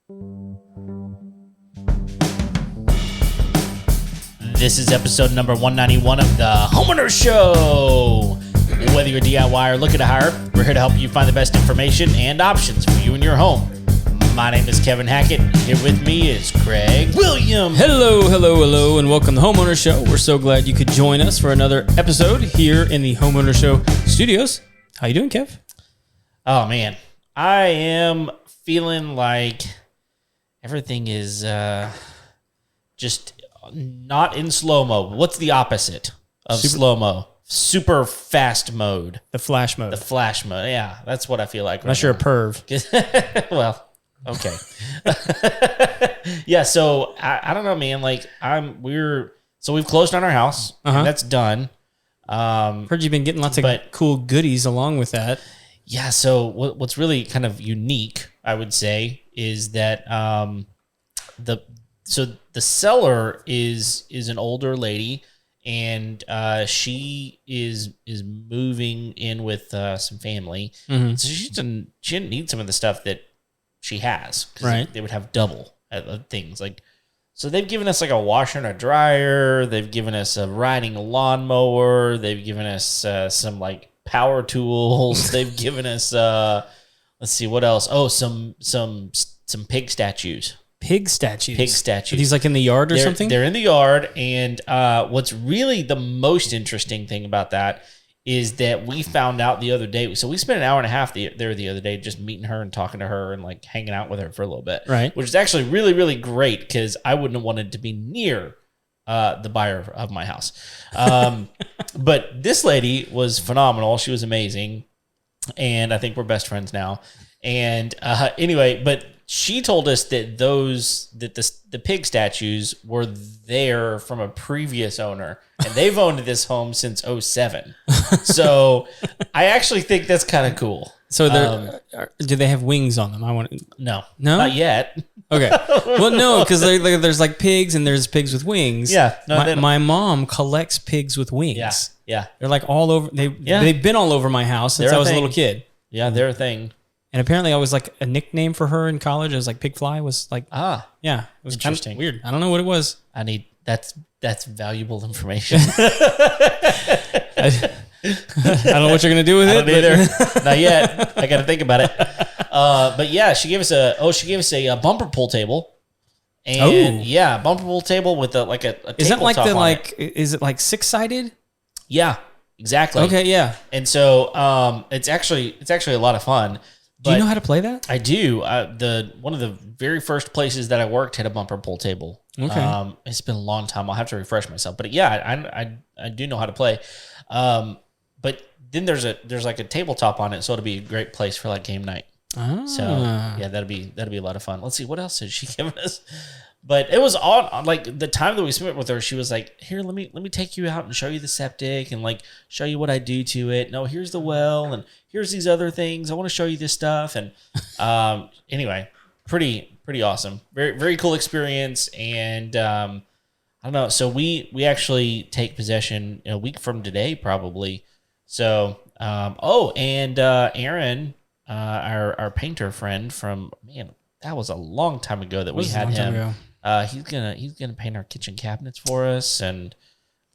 This is episode number 191 of the Homeowner Show. Whether you're a DIY or looking to hire, we're here to help you find the best information and options for you and your home. My name is Kevin Hackett. Here with me is Craig Williams. Hello, and welcome to the Homeowner Show. We're so glad you could join us for another episode here in the Homeowner Show studios. How you doing, Kev? Oh, man. I am feeling like everything is just not in slow-mo. What's the opposite of slow-mo? Super fast mode. The flash mode. The flash mode. Yeah, that's what I feel like. Unless you're a perv. Well, okay. Yeah, so I don't know, man. Like we've closed on our house. And that's done. Heard you've been getting lots of cool goodies along with that. Yeah, so what's really kind of unique, I would say, is that the seller is an older lady, and she is moving in with some family. Mm-hmm. So she didn't need some of the stuff that she has, because right. They would have double things. Like, so they've given us like a washer and a dryer. They've given us a riding lawnmower. They've given us some like power tools. They've given us let's see what else. Oh, some pig statues. Pig statues. Are these like in the yard or something? They're in the yard, and what's really the most interesting thing about that is that we found out the other day. So we spent an hour and a half there the other day just meeting her and talking to her and like hanging out with her for a little bit. Right. Which is actually really, really great, because I wouldn't have wanted to be near the buyer of my house. But this lady was phenomenal. She was amazing. And I think we're best friends now. And anyway, but she told us that the pig statues were there from a previous owner, and they've owned this home since 2007. So I actually think that's kind of cool. So do they have wings on them? No, not yet. Okay. Well, no, because there's like pigs and there's pigs with wings. Yeah. No, my mom collects pigs with wings. Yeah. They're like all over. They've been all over my house since I was a little kid. Yeah, they're a thing. And apparently, I was like a nickname for her in college. It was like Pig Fly. Was like yeah, it was interesting. Kind of weird. I don't know what it was. That's valuable information. I don't know what you're gonna do with it. I don't either. Not yet. I got to think about it. But yeah, she gave us a bumper pull table. And bumper pull table with a is that like tabletop is it like 6-sided? Yeah, exactly. Okay, yeah. And so it's actually a lot of fun. Do you know how to play that? I do. One of the very first places that I worked had a bumper pull table. Okay. It's been a long time. I'll have to refresh myself. But yeah, I do know how to play. But then there's like a tabletop on it, so it'll be a great place for like game night. So yeah, that'd be a lot of fun. Let's see, what else did she give us? But it was all like the time that we spent with her. She was like, "Here, let me take you out and show you the septic and like show you what I do to it. No, here's the well and here's these other things. I want to show you this stuff." And anyway, pretty awesome. Very very cool experience. And I don't know. So we actually take possession in a week from today, probably. So and Aaron, our painter friend from that was a long time ago that we had him. He's gonna paint our kitchen cabinets for us, and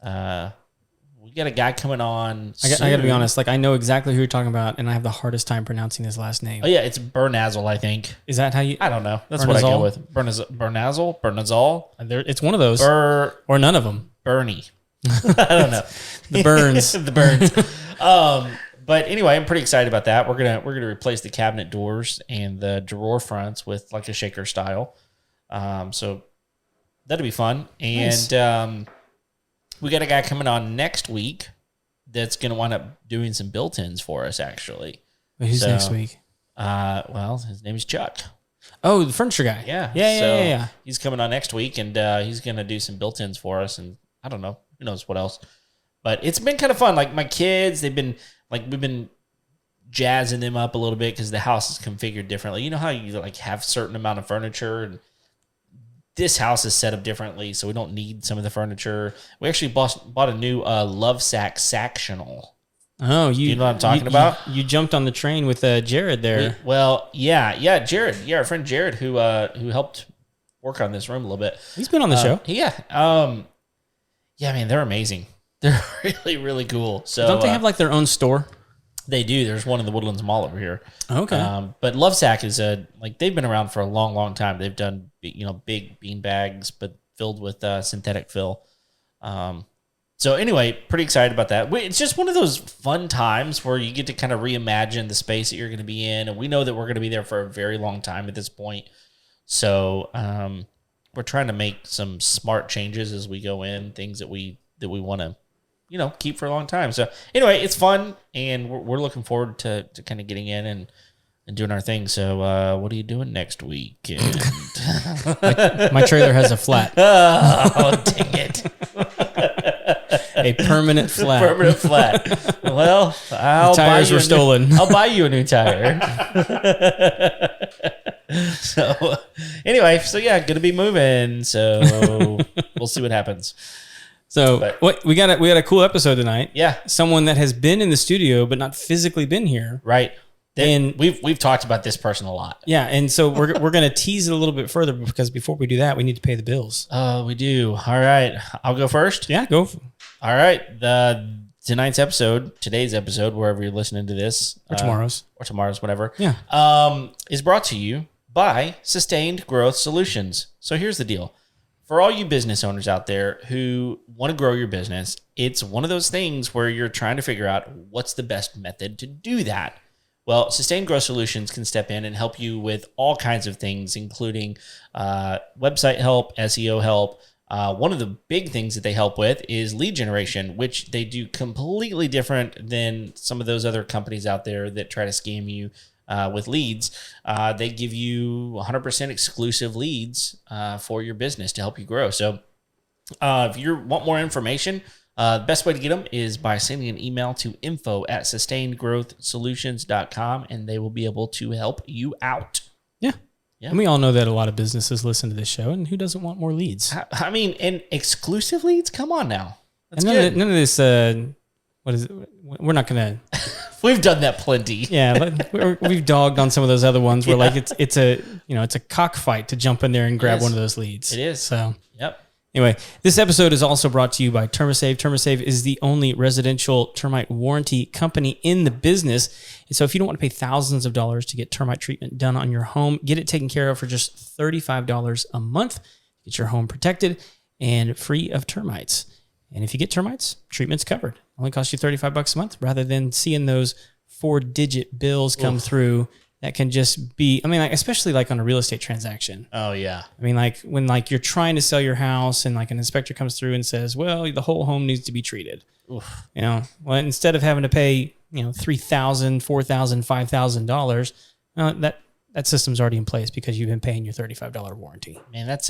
we got a guy coming on. I got to be honest, like I know exactly who you're talking about, and I have the hardest time pronouncing his last name. Oh yeah, it's Bernazel, I think. Is that how you? I don't know. That's what I go with. Bernazel. It's one of those, or none of them. Bernie. I don't know. The Burns. The Burns. But anyway, I'm pretty excited about that. We're gonna replace the cabinet doors and the drawer fronts with like a shaker style. So that'll be fun. And nice. We got a guy coming on next week that's gonna wind up doing some built-ins for us. Actually, who's next week? Well, his name is Chuck. Oh, the furniture guy. Yeah. He's coming on next week, and he's gonna do some built-ins for us. And I don't know, who knows what else. But it's been kind of fun. Like my kids, we've been jazzing them up a little bit because the house is configured differently. You know how you like have certain amount of furniture, and this house is set up differently, so we don't need some of the furniture. We actually bought a new Lovesac Sactional. Oh, you know what I'm talking about? You jumped on the train with Jared there. Jared. Yeah, our friend Jared who helped work on this room a little bit. He's been on the show. Yeah. Man, they're amazing. They're really, really cool. So don't they have like their own store? They do. There's one in the Woodlands Mall over here. Okay. But Lovesack is they've been around for a long, long time. They've done big bean bags, but filled with synthetic fill. So anyway, pretty excited about that. It's just one of those fun times where you get to kind of reimagine the space that you're going to be in, and we know that we're going to be there for a very long time at this point. So we're trying to make some smart changes as we go in, things that we want to keep for a long time. So anyway, it's fun, and we're looking forward to kind of getting in and doing our thing. So what are you doing next week? My trailer has a flat. Oh, dang it. A permanent flat. Permanent flat. Well, the tires were stolen. I'll buy you a new tire. So anyway, going to be moving. So we'll see what happens. So we got a cool episode tonight. Yeah, someone that has been in the studio but not physically been here. Right. And we've talked about this person a lot. Yeah, and so we're going to tease it a little bit further because before we do that, we need to pay the bills. Oh, we do. All right, I'll go first. Yeah, go. All right, today's episode, wherever you're listening to this, or tomorrow's, whatever. Yeah, is brought to you by Sustained Growth Solutions. So here's the deal. For all you business owners out there who want to grow your business, it's one of those things where you're trying to figure out what's the best method to do that. Well, Sustained Growth Solutions can step in and help you with all kinds of things, including website help, SEO help. One of the big things that they help with is lead generation, which they do completely different than some of those other companies out there that try to scam you with leads. They give you 100% exclusive leads for your business to help you grow. So if you want more information, the best way to get them is by sending an email to info@sustainedgrowthsolutions.com, and they will be able to help you out. Yeah. And we all know that a lot of businesses listen to this show, and who doesn't want more leads? I mean, and exclusive leads? Come on now. That's and none of this, what is it? We're not going to... We've done that plenty. Yeah, we've dogged on some of those other ones where like it's a cockfight to jump in there and grab one of those leads. It is. So, yep. Anyway, this episode is also brought to you by TermaSave. TermaSave is the only residential termite warranty company in the business. And so if you don't want to pay thousands of dollars to get termite treatment done on your home, get it taken care of for just $35 a month. Get your home protected and free of termites. And if you get termites, treatment's covered. Only costs you $35 a month rather than seeing those 4-digit bills come through. That can just be, especially like on a real estate transaction. Oh, yeah. When you're trying to sell your house and like an inspector comes through and says, well, the whole home needs to be treated. Oof. Instead of having to pay, $3,000, $4,000, $5,000, that system's already in place because you've been paying your $35 warranty. Man, here's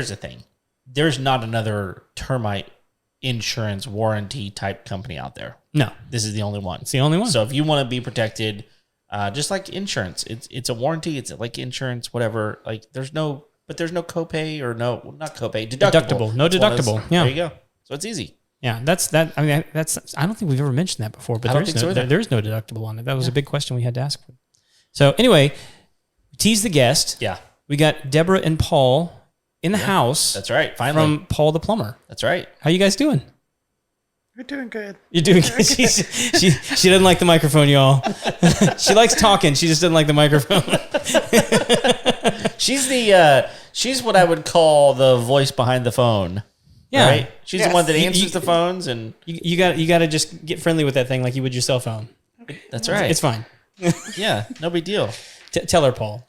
the thing. There's not another termite insurance warranty type company out there. No, this is the only one. It's the only one. So if you want to be protected, just like insurance, it's a warranty. It's like insurance, whatever. Like there's no copay or not copay, deductible. No deductible. Yeah, there you go. So it's easy. Yeah, that's that. I don't think we've ever mentioned that before, but there's no deductible on it. That was a big question we had to ask. So anyway, tease the guest. Yeah, we got Deborah and Paul in the house. That's right. Finally. From Paul the Plumber. That's right. How you guys doing? We're doing good. You're doing good. She doesn't like the microphone, y'all. She likes talking. She just doesn't like the microphone. She's what I would call the voice behind the phone. Yeah. Right? She's the one that answers the phones, and you got to just get friendly with that thing like you would your cell phone. Okay. That's right. It's fine. Yeah, no big deal. Tell her, Paul.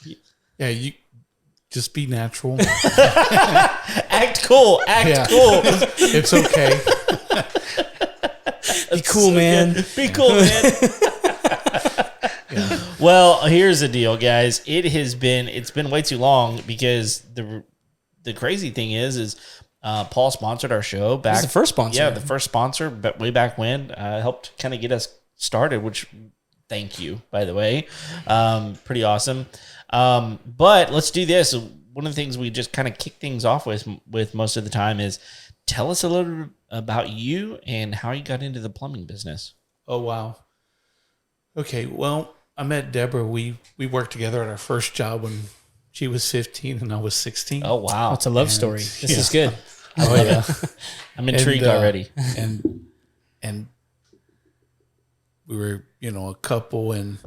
Yeah, you just be natural. Act cool. Cool. It's okay. Be cool, man. Be cool, man. Yeah. Well, here's the deal, guys. It's been way too long because the crazy thing is Paul sponsored our show back. This is the first sponsor. Yeah, the first sponsor, but way back when, helped kind of get us started, which thank you, by the way. Pretty awesome. But let's do this. One of the things we just kind of kick things off with most of the time is tell us a little bit about you and how you got into the plumbing business. Oh, wow. Okay, well, I met Deborah. We worked together at our first job when she was 15 and I was 16. Oh, wow. It's a love story. This yeah. is good. Oh, yeah. I'm intrigued already. And we were, a couple, and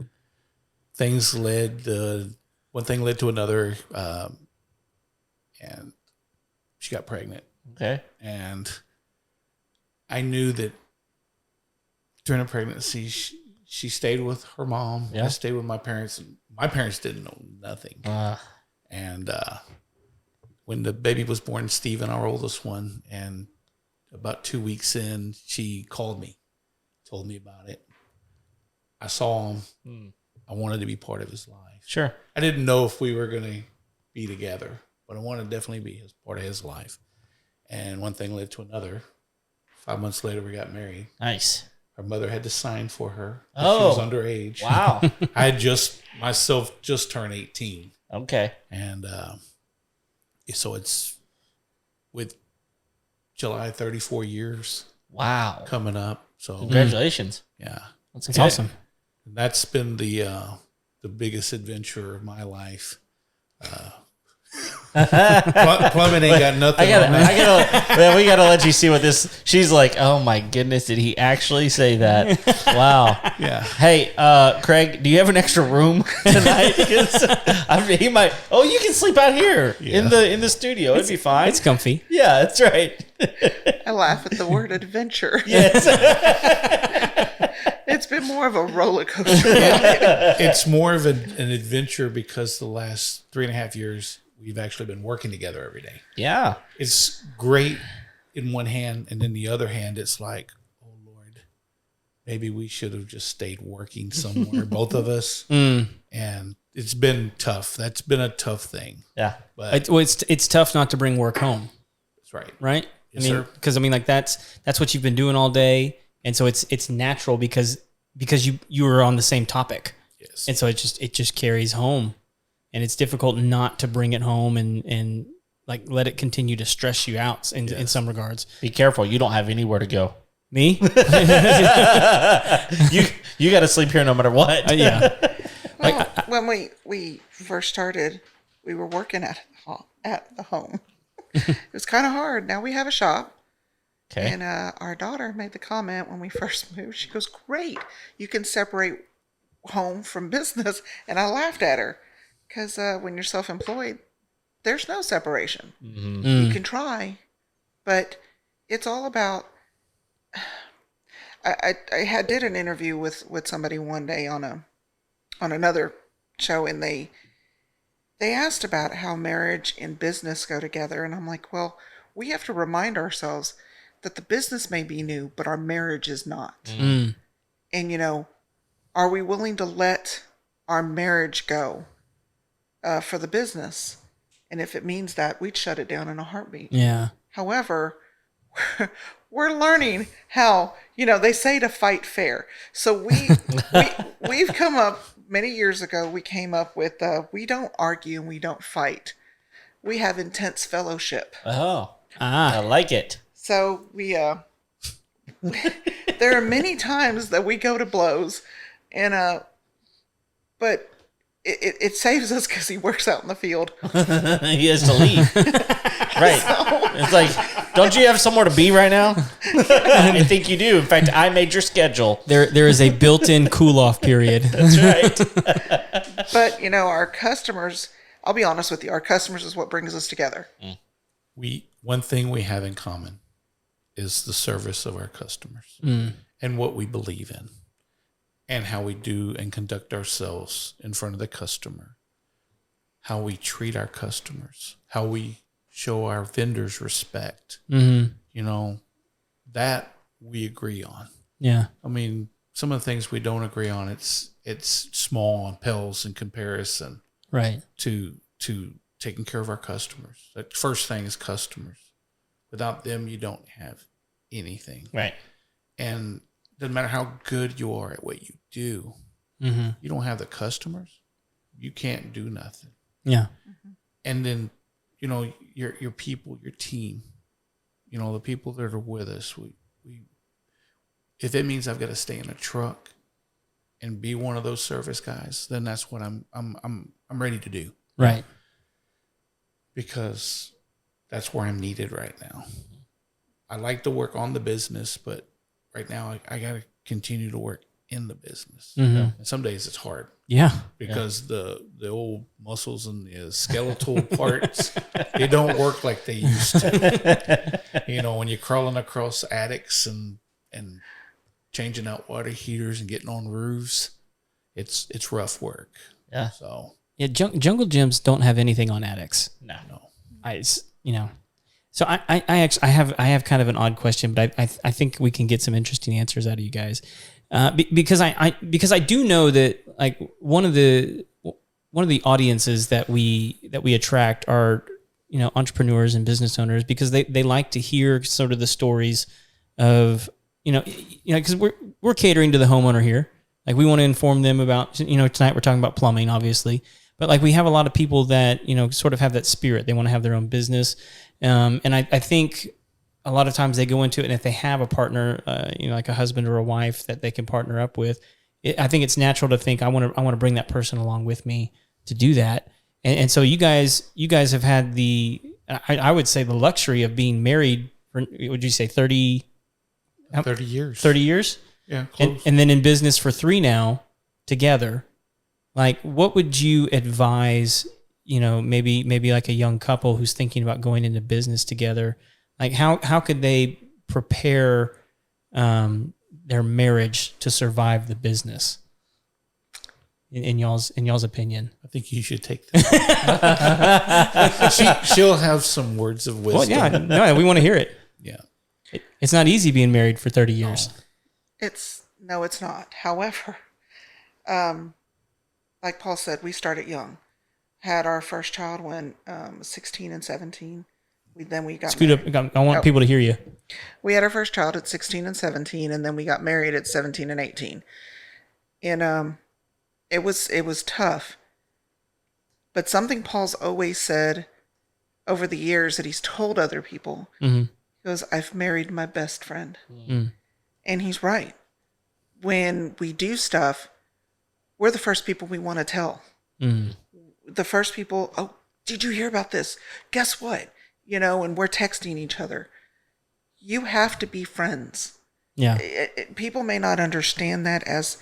things one thing led to another, and she got pregnant. Okay. And I knew that during the pregnancy, she stayed with her mom. Yeah. I stayed with my parents. And my parents didn't know nothing. And when the baby was born, Steven, our oldest one, and about 2 weeks in, she called me, told me about it. I saw him. I wanted to be part of his life. Sure. I didn't know if we were going to be together, but I wanted to definitely be part of his life. And one thing led to another. 5 months later, we got married. Nice. Her mother had to sign for her. Oh. She was underage. Wow. I had just turned 18. Okay. And so it's with July 34 years Wow. coming up. So Congratulations. yeah, That's awesome. and that's been the biggest adventure of my life. Plumbing ain't got nothing. We gotta let you see what this. She's like, oh my goodness, did he actually say that? Wow. Yeah. Hey, Craig, do you have an extra room tonight? He might. Oh, you can sleep out here in the studio. It'd be fine. It's comfy. Yeah, that's right. I laugh at the word adventure. Yes. It's been more of a roller coaster. It's more of an adventure because the last 3.5 years we've actually been working together every day. Yeah. It's great in one hand, and then the other hand, it's like, oh Lord, maybe we should have just stayed working somewhere, both of us. And it's been tough. That's been a tough thing. Yeah. But It's tough not to bring work home, that's right. right? Yes, sir. Because like that's what you've been doing all day, and so it's natural because you were on the same topic, Yes. and so it just carries home, and it's difficult not to bring it home and like let it continue to stress you out in some regards. Be careful. You don't have anywhere to go. Me? You got to sleep here no matter what. Yeah. Well, when we first started, we were working at the home. It was kind of hard. Now we have a shop. Okay. And our daughter made the comment when we first moved. She goes, "Great, you can separate home from business." And I laughed at her because when you're self-employed, there's no separation. You can try, but it's all about. I did an interview with somebody one day on another show, and they asked about how marriage and business go together, and I'm like, well, we have to remind ourselves that the business may be new, but our marriage is not. And, are we willing to let our marriage go for the business? And if it means that, we'd shut it down in a heartbeat. Yeah. However, we're learning how, they say to fight fair. So we've come up, many years ago, we came up with, we don't argue and we don't fight. We have intense fellowship. Oh, I like it. So we, there are many times that we go to blows, and but it saves us because he works out in the field. He has to leave. Right. It's like, don't you have somewhere to be right now? I think you do. In fact, I made your schedule. There is a built-in cool-off period. That's right. But our customers. I'll be honest with you. Our customers is what brings us together. One thing we have in common is the service of our customers and what we believe in and how we do and conduct ourselves in front of the customer, how we treat our customers, how we show our vendors respect. That we agree on. Yeah. I mean, some of the things we don't agree on, it's small and pales in comparison Right. to taking care of our customers. The first thing is customers. Without them, you don't have anything. Right. And it doesn't matter how good you are at what you do. You don't have the customers, you can't do nothing. Yeah. And then, your people, your team, You know, the people that are with us, we if it means I've got to stay in a truck and be one of those service guys, then that's what I'm ready to do. Right. Because that's where I'm needed right now. I like to work on the business, but right now I got to continue to work in the business. And some days it's hard. Yeah. Because the old muscles and the skeletal parts, they don't work like they used to. You know, when you're crawling across attics and changing out water heaters and getting on roofs, it's rough work. Yeah. So Yeah, jungle gyms don't have anything on attics. No. So I actually have kind of an odd question, but I think we can get some interesting answers out of you guys, because I do know that like one of the audiences that we attract are entrepreneurs and business owners, because they like to hear sort of the stories of because we're catering to the homeowner here. Like we want to inform them about tonight we're talking about plumbing, obviously. But like we have a lot of people that, sort of have that spirit. They want to have their own business. And I think a lot of times they go into it, and if they have a partner, like a husband or a wife that they can partner up with, I think it's natural to think I want to bring that person along with me to do that. And so you guys have had I would say the luxury of being married for, would you say 30 years. 30 years? Yeah. Close. And then in business for 3 now together. Like, what would you advise, maybe like a young couple who's thinking about going into business together? Like, how could they prepare their marriage to survive the business? In y'all's opinion, I think you should take that. She'll have some words of wisdom. Well, yeah, no, we want to hear it. Yeah, it's not easy being married for 30 years. It's not. However, like Paul said, we started young. Had our first child when 16 and 17. Then we got Scoot married. up. I want people to hear you. We had our first child at 16 and 17, and then we got married at 17 and 18. And it was tough. But something Paul's always said over the years that he's told other people, he goes, I've married my best friend. And he's right. When we do stuff, we're the first people we want to tell. The first people, oh, did you hear about this? Guess what? And we're texting each other. You have to be friends. Yeah. People may not understand that as,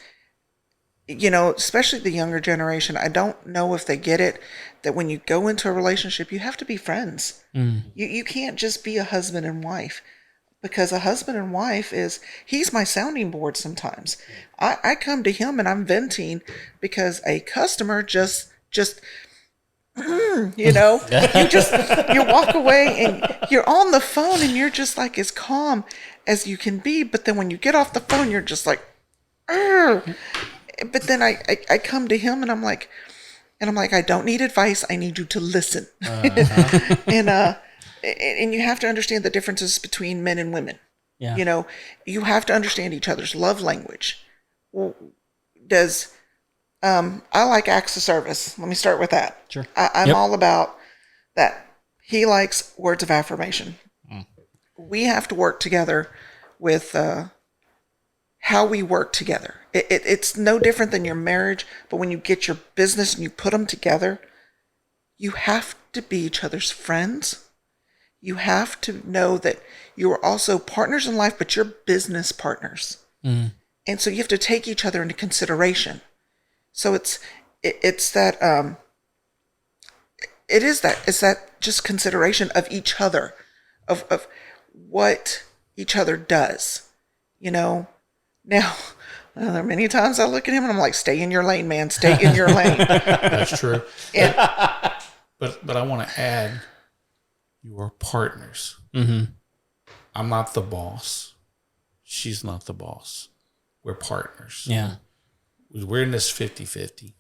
especially the younger generation. I don't know if they get it, that when you go into a relationship, you have to be friends. You can't just be a husband and wife. Because a husband and wife he's my sounding board sometimes. I come to him and I'm venting because a customer just you walk away and you're on the phone and you're just like as calm as you can be. But then when you get off the phone, you're just like, but then I come to him and I'm like, I don't need advice. I need you to listen. And you have to understand the differences between men and women. Yeah. You have to understand each other's love language. Well, I like acts of service. Let me start with that. Sure. I'm all about that. He likes words of affirmation. We have to work together with how we work together. It's no different than your marriage, but when you get your business and you put them together, you have to be each other's friends. You have to know that you are also partners in life, but you're business partners. And so you have to take each other into consideration. So it's that just consideration of each other, of what each other does. Now, there are many times I look at him and I'm like, stay in your lane, man, stay in your lane. That's true. But I want to add, you are partners. I'm not the boss. She's not the boss. We're partners. Yeah. We're in this 50-50.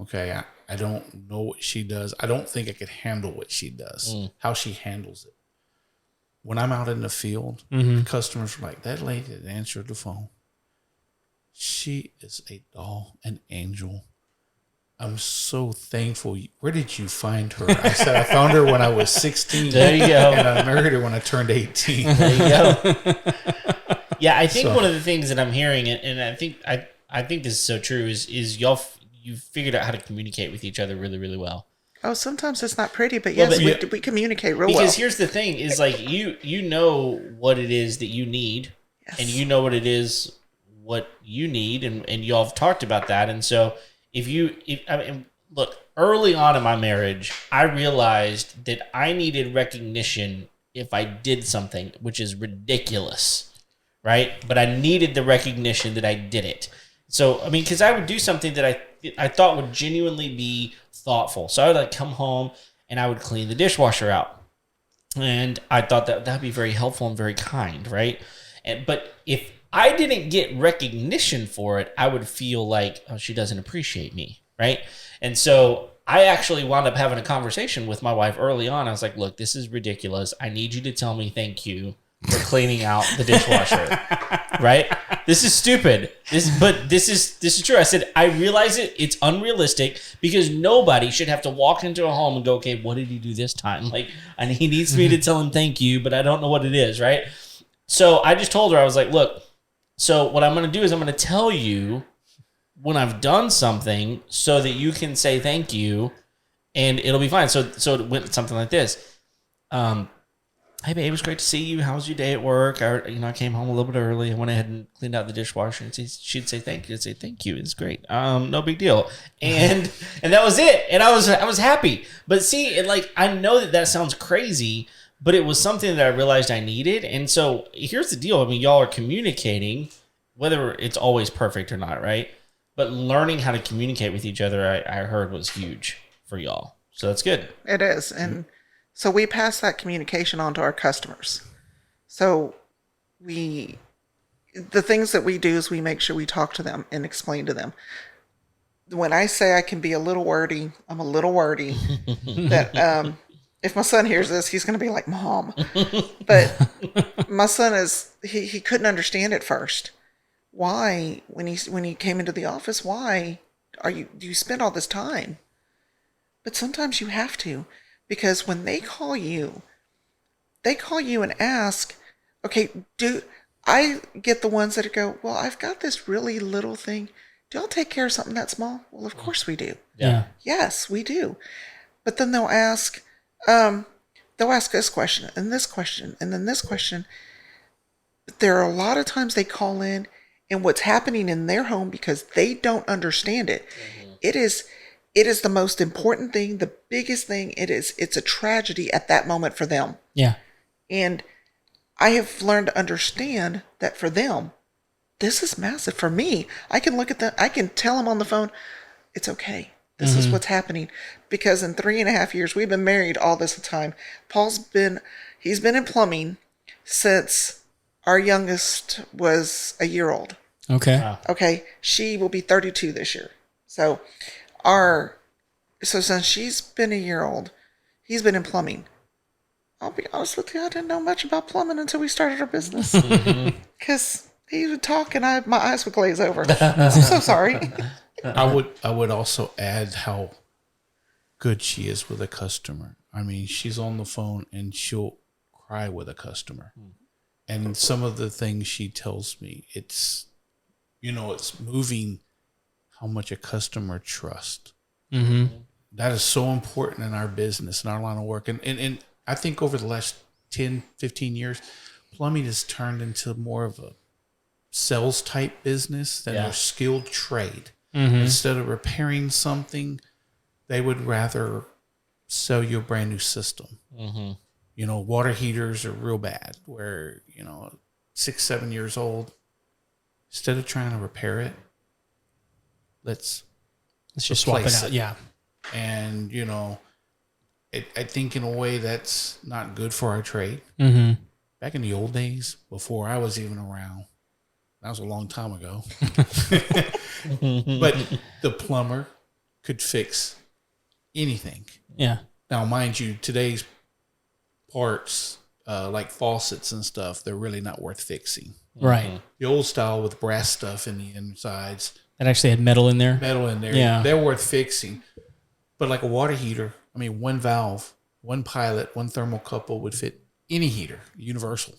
Okay. I don't know what she does. I don't think I could handle what she does, how she handles it. When I'm out in the field, customers are like, that lady that answered the phone, she is a doll, an angel. I'm so thankful. Where did you find her? I said, I found her when I was 16. There you go. And I married her when I turned 18. There you go. Yeah, I think one of the things that I'm hearing, and I think this is so true, is you've figured out how to communicate with each other really, really well. Oh, sometimes it's not pretty, but yes, we communicate real well. Because here's the thing: is like you know what it is that you need, and you know what it is what you need, and y'all have talked about that. And so look, early on in my marriage, I realized that I needed recognition if I did something, which is ridiculous, right? But I needed the recognition that I did it. So, I mean, because I would do something that I thought would genuinely be thoughtful. So I would like come home and I would clean the dishwasher out. And I thought that that'd be very helpful and very kind, right? But if I didn't get recognition for it, I would feel like, oh, she doesn't appreciate me, right? And so I actually wound up having a conversation with my wife early on. I was like, look, this is ridiculous. I need you to tell me thank you for cleaning out the dishwasher, right? This is stupid. This is true. I said, I realize it's unrealistic because nobody should have to walk into a home and go, okay, what did he do this time? Like, and he needs me to tell him thank you, but I don't know what it is, right? So I just told her, I was like, look, so what I'm going to do is I'm going to tell you when I've done something so that you can say thank you and it'll be fine. So it went something like this. Hey babe, it was great to see you. How was your day at work? I came home a little bit early. I went ahead and cleaned out the dishwasher, and she'd say thank you. I'd say thank you. It's great. No big deal. And that was it. And I was happy. But see, I know that sounds crazy, but it was something that I realized I needed. And so here's the deal. I mean, y'all are communicating, whether it's always perfect or not, right? But learning how to communicate with each other, I heard was huge for y'all. So that's good. It is, and. So we pass that communication on to our customers. So the things that we do is we make sure we talk to them and explain to them. When I say I can be a little wordy, I'm a little wordy. That if my son hears this, he's going to be like, Mom. But my son he couldn't understand at first. Why, when he came into the office, why do you spend all this time? But sometimes you have to. Because when they call you and ask, okay, I get the ones that go, well, I've got this really little thing. Do y'all take care of something that small? Well, of course we do. Yeah. Yes, we do. But then they'll ask this question and this question and then this question. There are a lot of times they call in and what's happening in their home because they don't understand it. Mm-hmm. It is the most important thing, the biggest thing. It's a tragedy at that moment for them. Yeah. And I have learned to understand that for them, this is massive. For me, I can look at them, I can tell them on the phone, it's okay. This is what's happening. Because in 3.5 years, we've been married all this time. He's been in plumbing since our youngest was a year old. Okay. Wow. Okay. She will be 32 this year. So since she's been a year old, he's been in plumbing. I'll be honest with you, I didn't know much about plumbing until we started our business. Because he would talk and my eyes would glaze over. I'm so sorry. I would also add how good she is with a customer. I mean, she's on the phone and she'll cry with a customer. And some of the things she tells me, it's moving how much a customer trusts. Mm-hmm. That is so important in our business, in our line of work. And I think over the last 10, 15 years, plumbing has turned into more of a sales type business than a skilled trade. Mm-hmm. Instead of repairing something, they would rather sell you a brand new system. Mm-hmm. Water heaters are real bad where, 6, 7 years old. Instead of trying to repair it, let's just swap it out. Yeah. And, I think in a way that's not good for our trade. Mm-hmm. Back in the old days, before I was even around, that was a long time ago. But the plumber could fix anything. Yeah. Now, mind you, today's parts, like faucets and stuff, they're really not worth fixing. Right. The old style with brass stuff in the insides, That actually had metal in there. Yeah. They're worth fixing. But like a water heater, I mean, one valve, one pilot, one thermocouple would fit any heater, universal.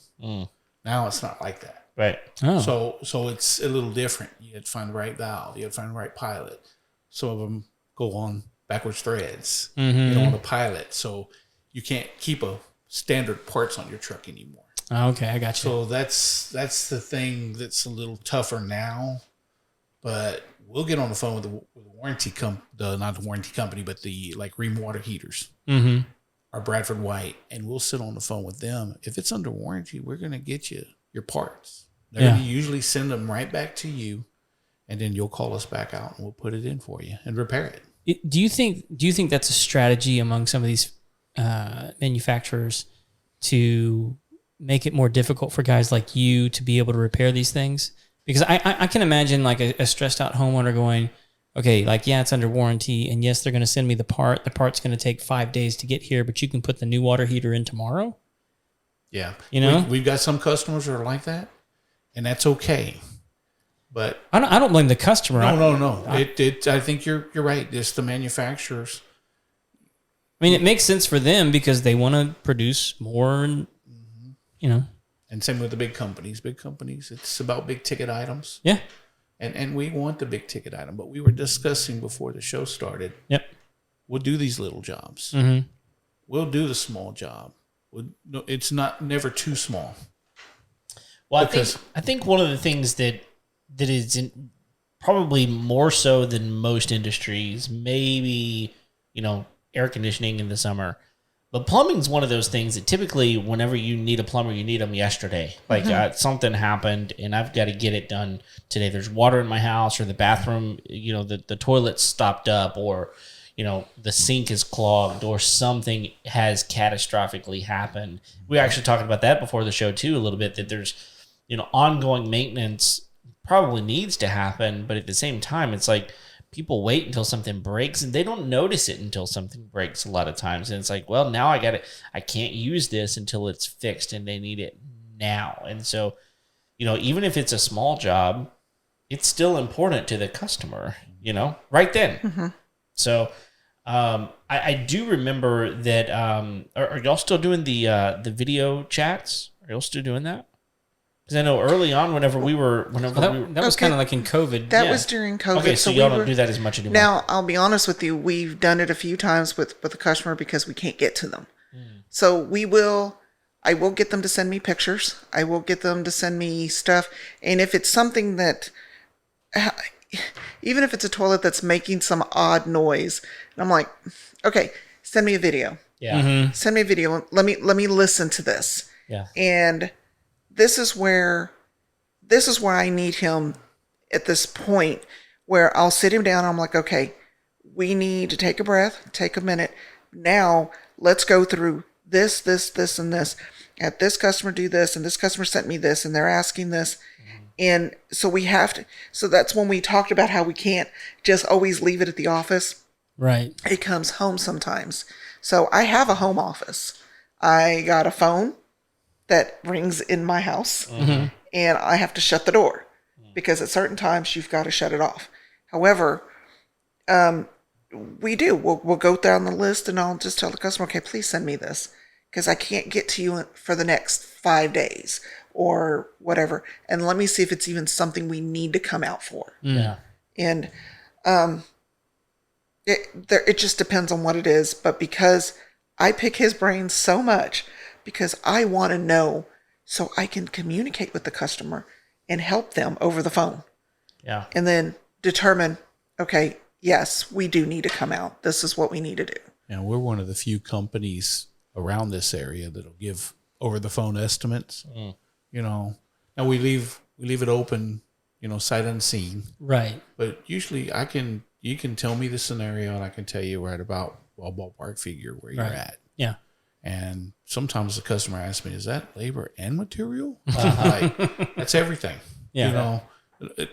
Now it's not like that. Right. Oh. So it's a little different. You had to find the right valve. You had to find the right pilot. Some of them go on backwards threads. You don't want a pilot. So you can't keep a standard parts on your truck anymore. Okay, I got you. So that's the thing that's a little tougher now. But we'll get on the phone with the warranty not the warranty company, but the like Ream water heaters, or Bradford White, and we'll sit on the phone with them. If it's under warranty, we're going to get you your parts. They're going to usually send them right back to you, and then you'll call us back out and we'll put it in for you and repair it. Do you think that's a strategy among some of these manufacturers to make it more difficult for guys like you to be able to repair these things? Because I can imagine like a stressed out homeowner going, okay, like, yeah, it's under warranty, and yes, they're going to send me the part. The part's going to take 5 days to get here, but you can put the new water heater in tomorrow. Yeah. You know? We've got some customers that are like that, and that's okay. But I don't blame the customer. No. I think you're right. It's the manufacturers. I mean, it makes sense for them because they want to produce more, and, you know. And same with the big companies. Big companies, it's about big ticket items. Yeah. And we want the big ticket item. But we were discussing before the show started. Yep. We'll do these little jobs. We'll do the small job. It's never too small. Well, I think one of the things that is probably more so than most industries, maybe, air conditioning in the summer. But plumbing's one of those things that typically whenever you need a plumber, you need them yesterday. Like something happened and I've got to get it done today. There's water in my house or the bathroom, the toilet's stopped up or, the sink is clogged or something has catastrophically happened. We were actually talking about that before the show too, a little bit, that there's, ongoing maintenance probably needs to happen. But at the same time, it's like, people wait until something breaks and they don't notice it until something breaks a lot of times. And it's like, well, now I can't use this until it's fixed and they need it now. And so, even if it's a small job, it's still important to the customer, right then. So, I do remember that, are y'all still doing the video chats? Are y'all still doing that? Because I know early on, that was kind of like in COVID. That was during COVID. Okay, so y'all don't do that as much anymore. Now, I'll be honest with you. We've done it a few times with the customer because we can't get to them. So I will get them to send me pictures. I will get them to send me stuff. And if it's something that, even if it's a toilet that's making some odd noise, and I'm like, okay, send me a video. Yeah. Send me a video. Let me listen to this. Yeah. And this is where I need him at this point where I'll sit him down. And I'm like, okay, we need to take a breath, take a minute. Now let's go through this, and this. Had this customer do this, and this customer sent me this, and they're asking this. And so we have to, so that's when we talked about how we can't just always leave it at the office. Right. It comes home sometimes. So I have a home office. I got a phone that rings in my house, and I have to shut the door because at certain times you've got to shut it off. However, we'll go down the list and I'll just tell the customer, okay, please send me this because I can't get to you for the next 5 days or whatever. And let me see if it's even something we need to come out for. Yeah. And it just depends on what it is. But because I pick his brain so much, because I want to know so I can communicate with the customer and help them over the phone. Yeah. And then determine, okay, yes, we do need to come out. This is what we need to do. And we're one of the few companies around this area that'll give over the phone estimates. Now we leave it open, sight unseen. Right. But usually you can tell me the scenario and I can tell you right about a ballpark figure where you're at. Yeah. And sometimes the customer asks me, is that labor and material? Like, that's everything. Yeah.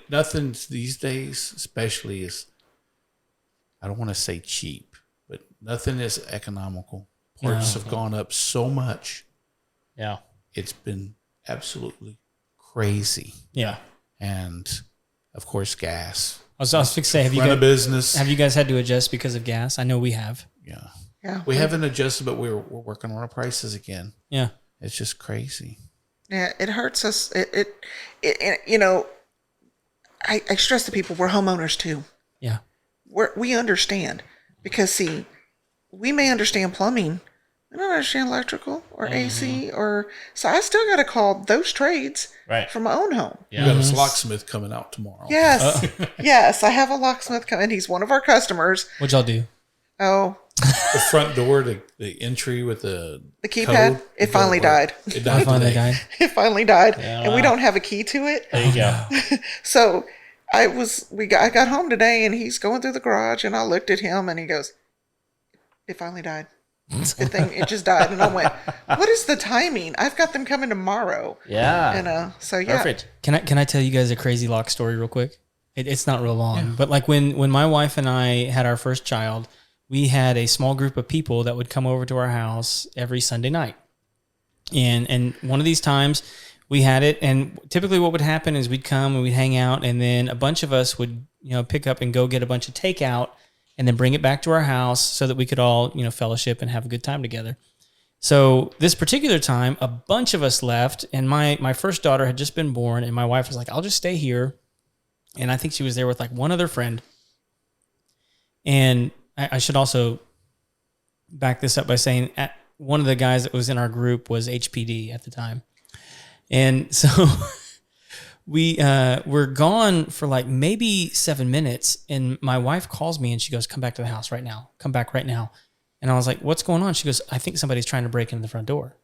Nothing these days, especially is, I don't want to say cheap, but nothing is economical. Parts have gone up so much. Yeah. It's been absolutely crazy. Yeah. And of course, gas. I was fixing to say, Run a business. have you guys had to adjust because of gas? I know we have. Yeah. Yeah. We haven't adjusted, but we're working on our prices again. Yeah. It's just crazy. Yeah, it hurts us. I stress to people, we're homeowners too. Yeah. We understand because see, we may understand plumbing. I don't understand electrical or AC so I still got to call those trades for my own home. We got a locksmith coming out tomorrow. Yes. Yes. I have a locksmith coming. He's one of our customers. What'd y'all do? Oh, The front door, the entry with the keypad, it finally died. It died. Finally today. died. It finally died. Yeah, and we wow. don't have a key to it. There you go. So I got home today and he's going through the garage and I looked at him and he goes, it finally died. Good thing it just died. And I went, what is the timing? I've got them coming tomorrow. Yeah. And so yeah. Perfect. Can I tell you guys a crazy lock story real quick? It's not real long, but like when my wife and I had our first child, we had a small group of people that would come over to our house every Sunday night. And one of these times we had it, and typically what would happen is we'd come and we'd hang out, and then a bunch of us would, pick up and go get a bunch of takeout and then bring it back to our house so that we could all, fellowship and have a good time together. So this particular time, a bunch of us left, and my first daughter had just been born, and my wife was like, I'll just stay here. And I think she was there with like one other friend. And I should also back this up by saying one of the guys that was in our group was HPD at the time. And so we were gone for like maybe 7 minutes, and my wife calls me and she goes, come back to the house right now. Come back right now. And I was like, what's going on? She goes, I think somebody's trying to break into the front door.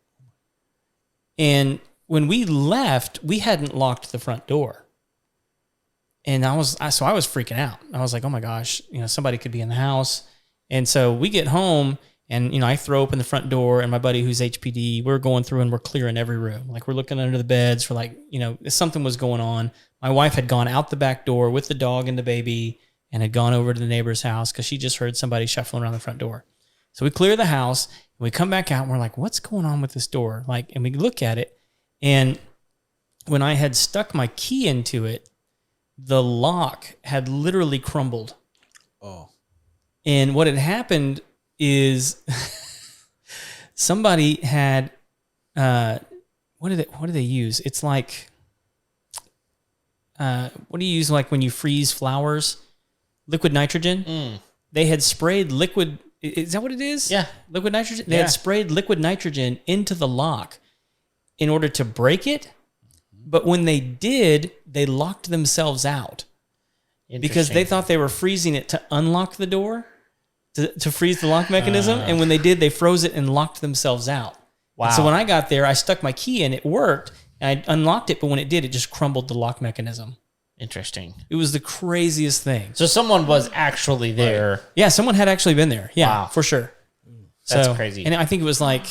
And when we left, we hadn't locked the front door. And I was freaking out. I was like, oh my gosh, somebody could be in the house. And so we get home and, I throw open the front door, and my buddy who's HPD, we're going through and we're clearing every room. Like we're looking under the beds for like, something was going on. My wife had gone out the back door with the dog and the baby and had gone over to the neighbor's house because she just heard somebody shuffling around the front door. So we clear the house and we come back out and we're like, what's going on with this door? And we look at it, and when I had stuck my key into it, the lock had literally crumbled. Oh. And what had happened is somebody had what do they use? It's like what do you use like when you freeze flowers? Liquid nitrogen. They had sprayed liquid. Is that what it is? Yeah. Liquid nitrogen. They had sprayed liquid nitrogen into the lock in order to break it. But when they did, they locked themselves out because they thought they were freezing it to unlock the door, to freeze the lock mechanism. And when they did, they froze it and locked themselves out. Wow. And so when I got there, I stuck my key in, it worked, and I unlocked it. But when it did, it just crumbled the lock mechanism. Interesting. It was the craziest thing. So someone was actually there. Yeah, someone had actually been there. Yeah, Wow. for sure. That's crazy. And I think it was like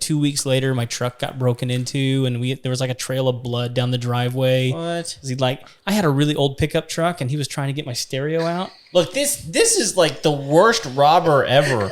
2 weeks later, my truck got broken into, and there was like a trail of blood down the driveway. What? I had a really old pickup truck, and he was trying to get my stereo out. Look, this is like the worst robber ever.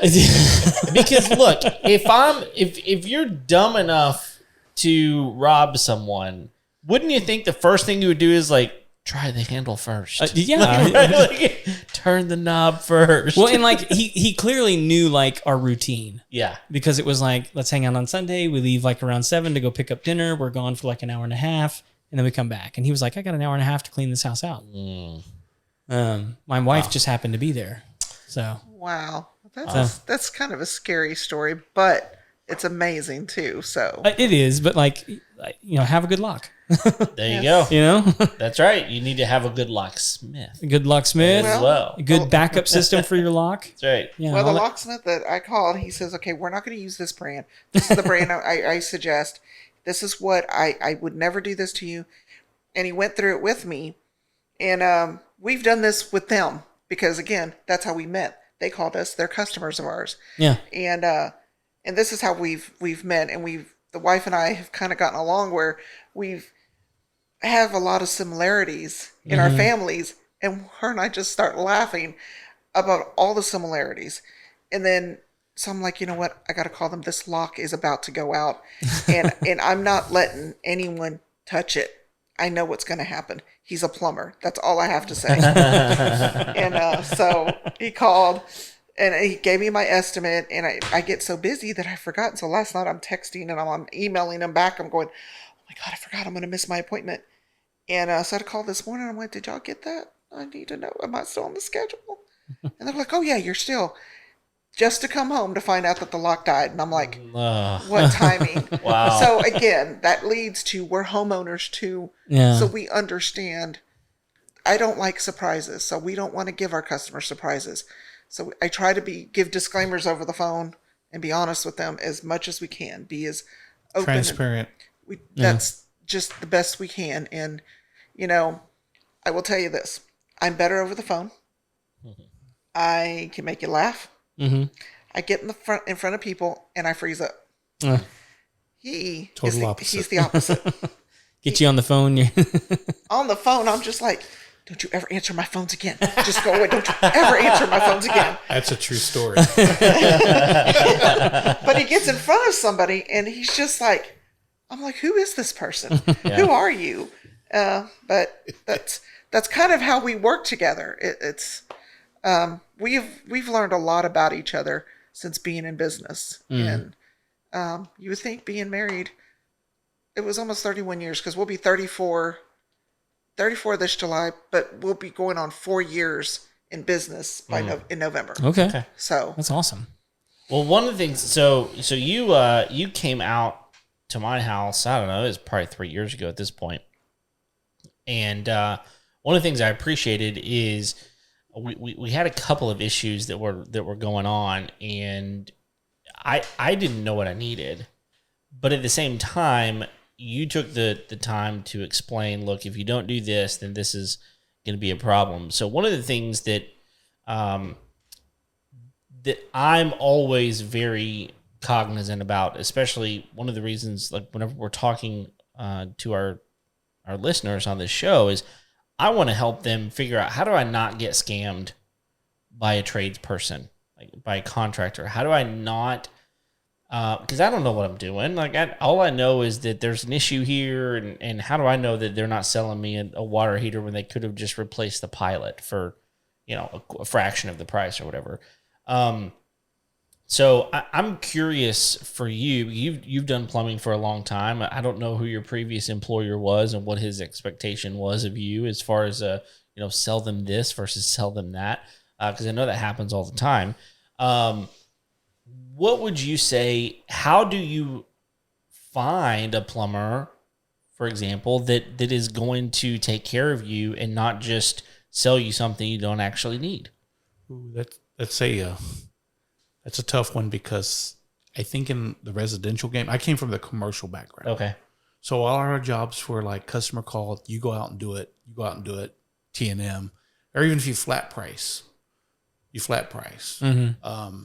Because look, if you're dumb enough to rob someone, wouldn't you think the first thing you would do is like try the handle first? Yeah. Like, turn the knob first. Well, and like he clearly knew like our routine. Yeah. Because it was like, let's hang out on Sunday. We leave like around 7 to go pick up dinner. We're gone for like an hour and a half, and then we come back. And he was like, I got an hour and a half to clean this house out. My wife just happened to be there. So Wow. That's kind of a scary story, but it's amazing too. So it is, but like, have a good lock. There you go. That's right. You need to have a good locksmith a good locksmith, as well. a good backup system for your lock. That's right. Yeah. well, the locksmith that I called, he says, okay, we're not going to use this brand. This is the brand I suggest. This is what I would never do this to you. And he went through it with me. And we've done this with them because, again, that's how we met. They called us. They're customers of ours. Yeah. And this is how we've met. And the wife and I have kind of gotten along where have a lot of similarities in our families. And her and I just start laughing about all the similarities. And then, so I'm like, you know what? I got to call them. This lock is about to go out. And I'm not letting anyone touch it. I know what's going to happen. He's a plumber. That's all I have to say. And so he called and he gave me my estimate. And I get so busy that I forgot. So last night I'm texting and I'm emailing him back. I'm going, oh my God, I forgot. I'm going to miss my appointment. And so I called this morning. I went, did y'all get that? I need to know. Am I still on the schedule? And they're like, oh yeah, you're still. Just to come home to find out that the lock died. And I'm like, what timing? Wow. So again, that leads to we're homeowners too. Yeah. So we understand. I don't like surprises. So we don't want to give our customers surprises. So I try to give disclaimers over the phone and be honest with them as much as we can. Be as open. Transparent. That's just the best we can. And, I will tell you this. I'm better over the phone. Mm-hmm. I can make you laugh. Mm-hmm. I get in front of people and I freeze up. He's the opposite. Get you on the phone. On the phone, I'm just like, don't you ever answer my phones again. Just go away. Don't you ever answer my phones again. That's a true story. But he gets in front of somebody and he's just like, I'm like, who is this person? Yeah. Who are you? But that's kind of how we work together. We've learned a lot about each other since being in business. And you would think being married, it was almost 31 years because we'll be 34 this July, but we'll be going on 4 years in business in November. Okay. So that's awesome. Well, one of the things, so you came out to my house, I don't know, it was probably 3 years ago at this point. And one of the things I appreciated is we had a couple of issues that were going on, and I didn't know what I needed, but at the same time, you took the time to explain. Look, if you don't do this, then this is going to be a problem. So one of the things that that I'm always very cognizant about, especially one of the reasons, like whenever we're talking to our listeners on this show, is I want to help them figure out, how do I not get scammed by a tradesperson, like by a contractor? How do I not, because I don't know what I'm doing. Like all I know is that there's an issue here, and how do I know that they're not selling me a water heater when they could have just replaced the pilot for, a fraction of the price or whatever. So I'm curious for you. You've done plumbing for a long time. I don't know who your previous employer was and what his expectation was of you as far as sell them this versus sell them that, because I know that happens all the time. What would you say? How do you find a plumber, for example, that is going to take care of you and not just sell you something you don't actually need? Ooh, that's a tough one, because I think in the residential game, I came from the commercial background. Okay. So all our jobs were like customer call, you go out and do it, T&M, or even if you flat price. Mm-hmm.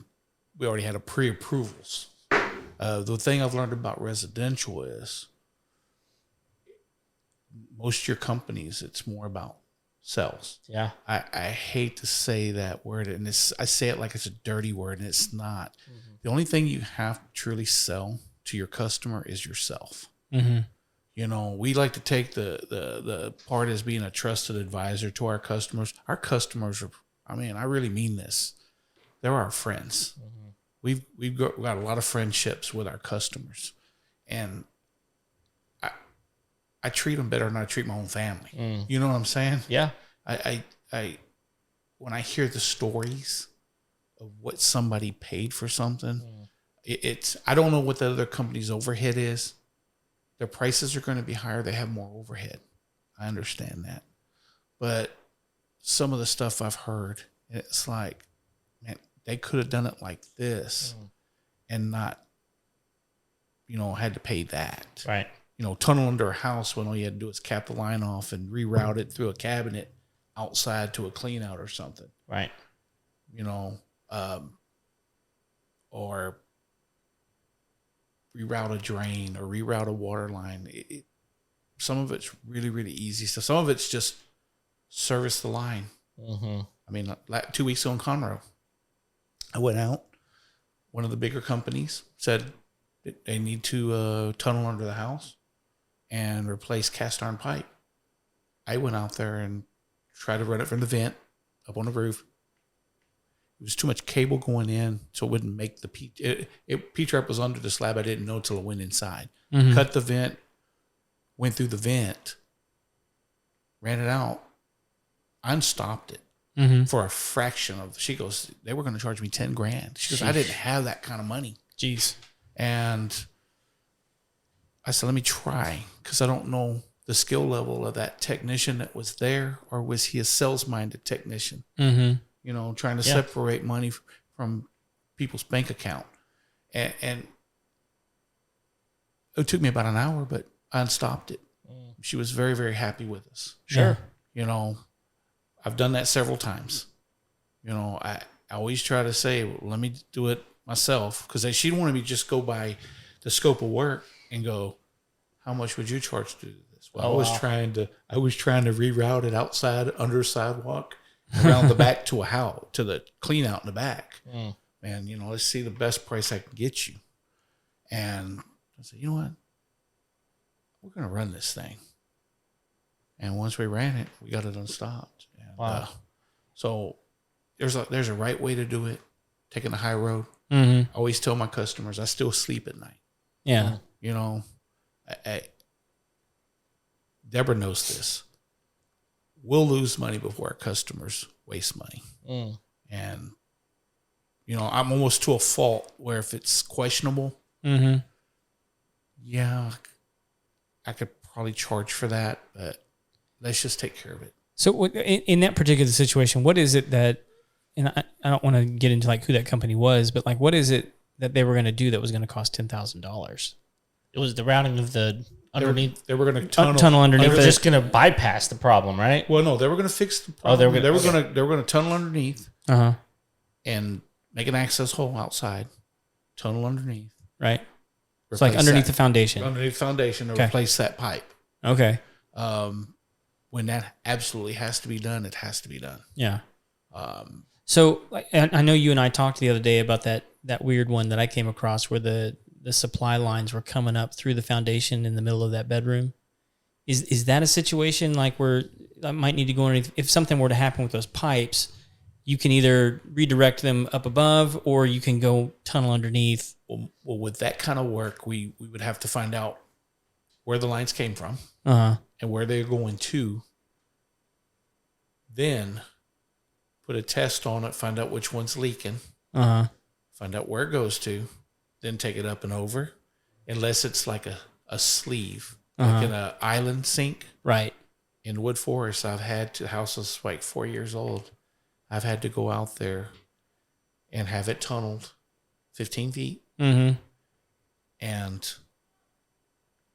We already had a pre-approvals. The thing I've learned about residential is most of your companies, it's more about sales. Yeah. I hate to say that word, and I say it like it's a dirty word, and it's not. Mm-hmm. The only thing you have to truly sell to your customer is yourself. Mm-hmm. We like to take the part as being a trusted advisor to our customers. Our customers are, I really mean this. They're our friends. Mm-hmm. We've got a lot of friendships with our customers, and I treat them better than I treat my own family. Mm. You know what I'm saying? Yeah. I when I hear the stories of what somebody paid for something, it's I don't know what the other company's overhead is. Their prices are going to be higher. They have more overhead. I understand that. But some of the stuff I've heard, it's like, man, they could have done it like this and not, had to pay that. Right. Tunnel under a house when all you had to do is cap the line off and reroute it through a cabinet outside to a clean out or something. Right. Or reroute a drain or reroute a water line. Some of it's really, really easy. So some of it's just service the line. Mm-hmm. 2 weeks ago in Conroe, I went out. One of the bigger companies said they need to tunnel under the house and replace cast iron pipe. I went out there and tried to run it from the vent up on the roof. It was too much cable going in, so it wouldn't make the P-trap was under the slab. I didn't know until it went inside. Mm-hmm. Cut the vent, went through the vent, ran it out, unstopped it for a fraction of. She goes, they were going to charge me $10,000. She goes, I didn't have that kind of money. Jeez. And I said, let me try, because I don't know the skill level of that technician that was there, or was he a sales-minded technician? Mm-hmm. You know, trying to separate money from people's bank account. And it took me about an hour, but I unstopped it. She was very, very happy with us. Sure. You know, I've done that several times. You know, I always try to say, well, let me do it myself, because she didn't want me to just go by the scope of work and go, how much would you charge to do this? Well, I was trying to reroute it outside, under a sidewalk, around the back to a house, to the clean out in the back. Man, you know, let's see the best price I can get you. And I said, you know what? We're going to run this thing. And once we ran it, we got it unstopped. And, so there's a right way to do it. Taking the high road. I always tell my customers, I still sleep at night. Yeah. You know, Deborah knows this. We'll lose money before our customers waste money. And, you know, I'm almost to a fault where if it's questionable, yeah, I could probably charge for that, but let's just take care of it. So in that particular situation, what is it that, and I don't want to get into like who that company was, but like what is it that they were going to do that was going to cost $10,000? It was the routing of the underneath. They were going to tunnel underneath. They were just going to bypass the problem, right? Well, no, they were going to fix the problem. They were going to tunnel underneath and make an access hole outside, tunnel underneath. Right. It's like underneath the foundation. Underneath the foundation to replace that pipe. Okay. When that absolutely has to be done, it has to be done. Yeah. So I know you and I talked the other day about that weird one that I came across where the supply lines were coming up through the foundation in the middle of that bedroom. Is that a situation like where I might need to go underneath? If something were to happen with those pipes, you can either redirect them up above or you can go tunnel underneath. Well, with that kind of work, we would have to find out where the lines came from and where they're going to. Then put a test on it, find out which one's leaking, find out where it goes to, then take it up and over, unless it's like a sleeve, like in an island sink. Right. In Wood Forest, I've had the house is like 4 years old. I've had to go out there and have it tunneled 15 feet. And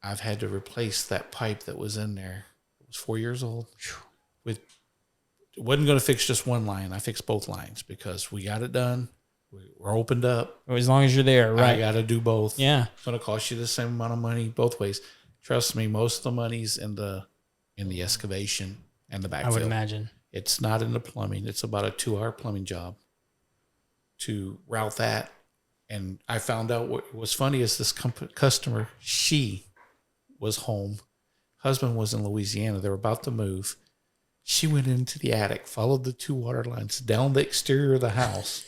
I've had to replace that pipe that was in there. It was 4 years old. It wasn't going to fix just one line. I fixed both lines because we got it done. We're opened up. As long as you're there, right? I got to do both. Yeah. It's going to cost you the same amount of money both ways. Trust me, most of the money's in the excavation and the backfill. I would imagine. It's not in the plumbing. It's about a 2-hour plumbing job to route that. And I found out what was funny is this customer, she was home. Husband was in Louisiana. They were about to move. She went into the attic, followed the 2 water lines down the exterior of the house.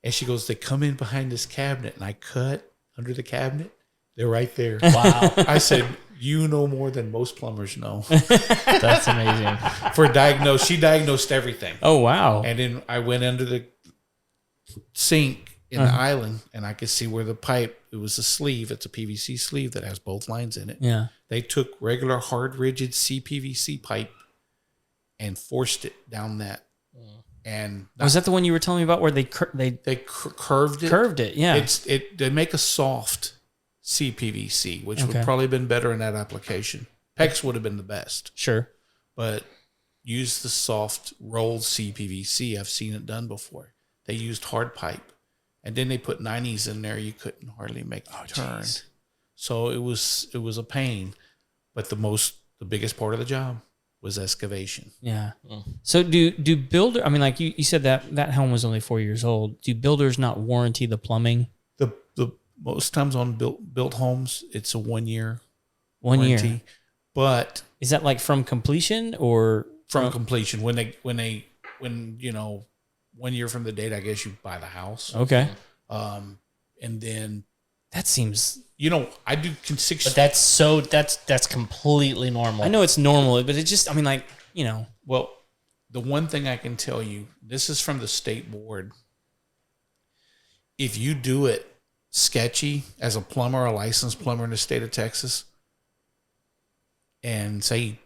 And she goes, they come in behind this cabinet. And I cut under the cabinet. They're right there. Wow. I said, you know more than most plumbers know. That's amazing. She diagnosed everything. Oh, wow. And then I went under the sink in the island, and I could see where the pipe, it was a sleeve. It's a PVC sleeve that has both lines in it. Yeah. They took regular, hard, rigid CPVC pipe and forced it down that. And was that the one you were telling me about where they curved it? Curved it, yeah. They make a soft CPVC, which would probably have been better in that application. PEX would have been the best. Sure. But use the soft rolled CPVC. I've seen it done before. They used hard pipe. And then they put 90s in there. You couldn't hardly make the turn. Geez. So it was a pain. But the biggest part of the job was excavation. Yeah. So do builder, I mean, like you said that home was only 4 years old. Do builders not warranty the plumbing? The most times on built homes, it's a 1 year warranty. 1 year. But Is that like from completion or from completion, when you're from the date, I guess you buy the house. Okay. And then That seems. I do 6. But that's completely normal. I know it's normal, but it just. I mean, like Well, the one thing I can tell you, this is from the state board. If you do it sketchy as a plumber, a licensed plumber in the state of Texas, and say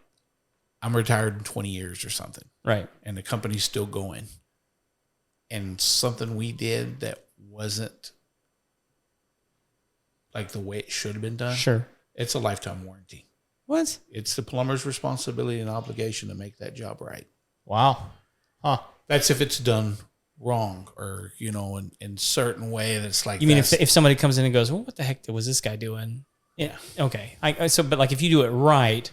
I'm retired in 20 years or something, Right. and the company's still going, and something we did that wasn't like the way it should have been done, Sure. it's a lifetime warranty. What? It's the plumber's responsibility and obligation to make that job right. Wow. Huh. That's if it's done wrong or, in certain way. And it's like, You mean if somebody comes in and goes, well, what the heck was this guy doing? Yeah. Okay. But like if you do it right.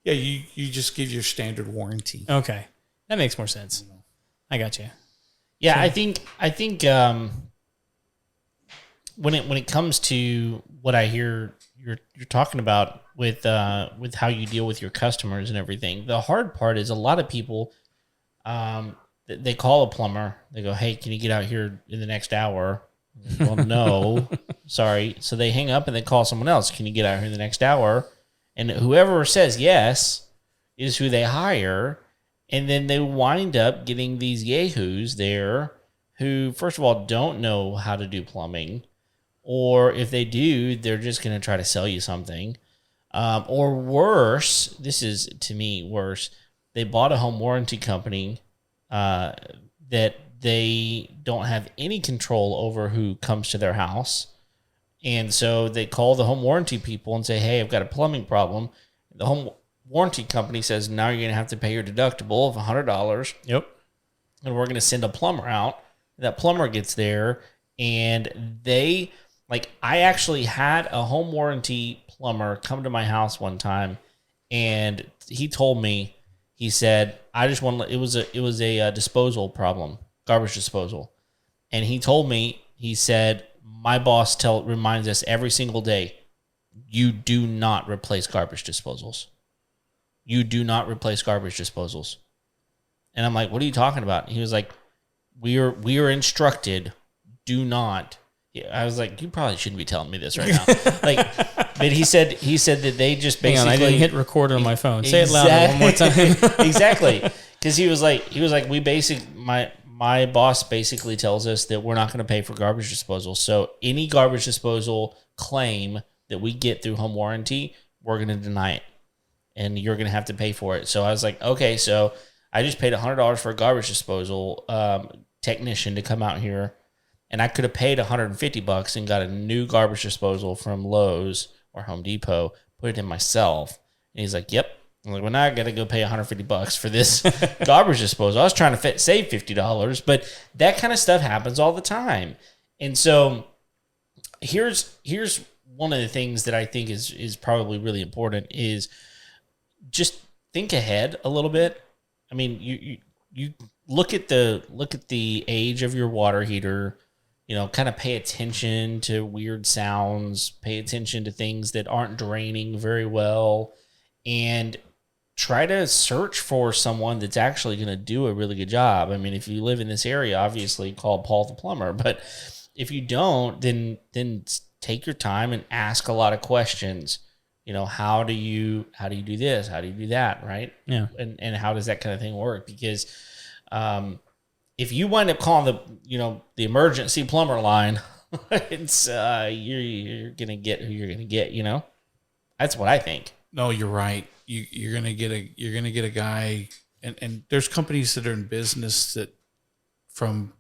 Yeah, you just give your standard warranty. Okay. That makes more sense. I got you. Yeah, sure. I think when it comes to what I hear you're talking about with how you deal with your customers and everything, the hard part is a lot of people they call a plumber. They go, "Hey, can you get out here in the next hour?" Well, no, sorry. So they hang up and they call someone else. Can you get out here in the next hour? And whoever says yes is who they hire. And then they wind up getting these yahoos there who, first of all, don't know how to do plumbing. Or if they do, they're just going to try to sell you something. Or worse, this is, to me, worse. They bought a home warranty company that they don't have any control over who comes to their house. And so they call the home warranty people and say, "Hey, I've got a plumbing problem." The home warranty company says, "Now you're going to have to pay your deductible of $100. Yep. And we're going to send a plumber out." That plumber gets there and I actually had a home warranty plumber come to my house one time, and he told me, he said, "I just want it was a disposal problem, garbage disposal." And he told me, he said, "My boss reminds us every single day, you do not replace garbage disposals. You do not replace garbage disposals." And I'm like, "What are you talking about?" And he was like, we are instructed, do not. I was like, "You probably shouldn't be telling me this right now." But he said that they just basically. Hang on, I didn't hit record on my phone. Say it louder one more time. Exactly, because he was like, my boss basically tells us that we're not going to pay for garbage disposal. So any garbage disposal claim that we get through home warranty, we're going to deny it, and you're going to have to pay for it. So I was like, okay, so I just paid $100 for a garbage disposal technician to come out here. And I could have paid $150 and got a new garbage disposal from Lowe's or Home Depot, put it in myself. And he's like, "Yep." I'm like, "Well, now I got to go pay $150 for this garbage disposal." I was trying to save $50, but that kind of stuff happens all the time. And so here's one of the things that I think is probably really important is just think ahead a little bit. I mean, you look at the age of your water heater. Kind of pay attention to weird sounds, pay attention to things that aren't draining very well, and try to search for someone that's actually going to do a really good job. I mean, if you live in this area, obviously call Paul the Plumber, but if you don't, then take your time and ask a lot of questions. How do you do this? How do you do that? Right? Yeah. And how does that kind of thing work? Because, if you wind up calling the emergency plumber line, it's you're gonna get who you're gonna get. That's what I think. No, you're right. You're gonna get a guy, and there's companies that are in business that from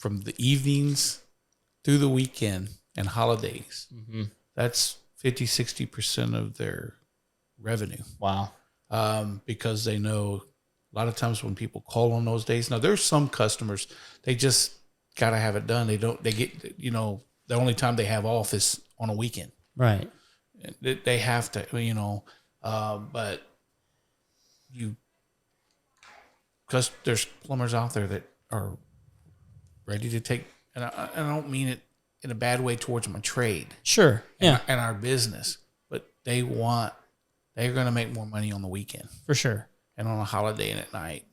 the evenings through the weekend and holidays. Mm-hmm. That's 50-60% of their revenue. Wow. Because they know. A lot of times when people call on those days, now there's some customers, they just got to have it done. They get, the only time they have off is on a weekend. Right. They have to, but because there's plumbers out there that are ready to take, and I don't mean it in a bad way towards my trade. Sure. Yeah. And our business, but they want they're going to make more money on the weekend For sure. and on a holiday and at night.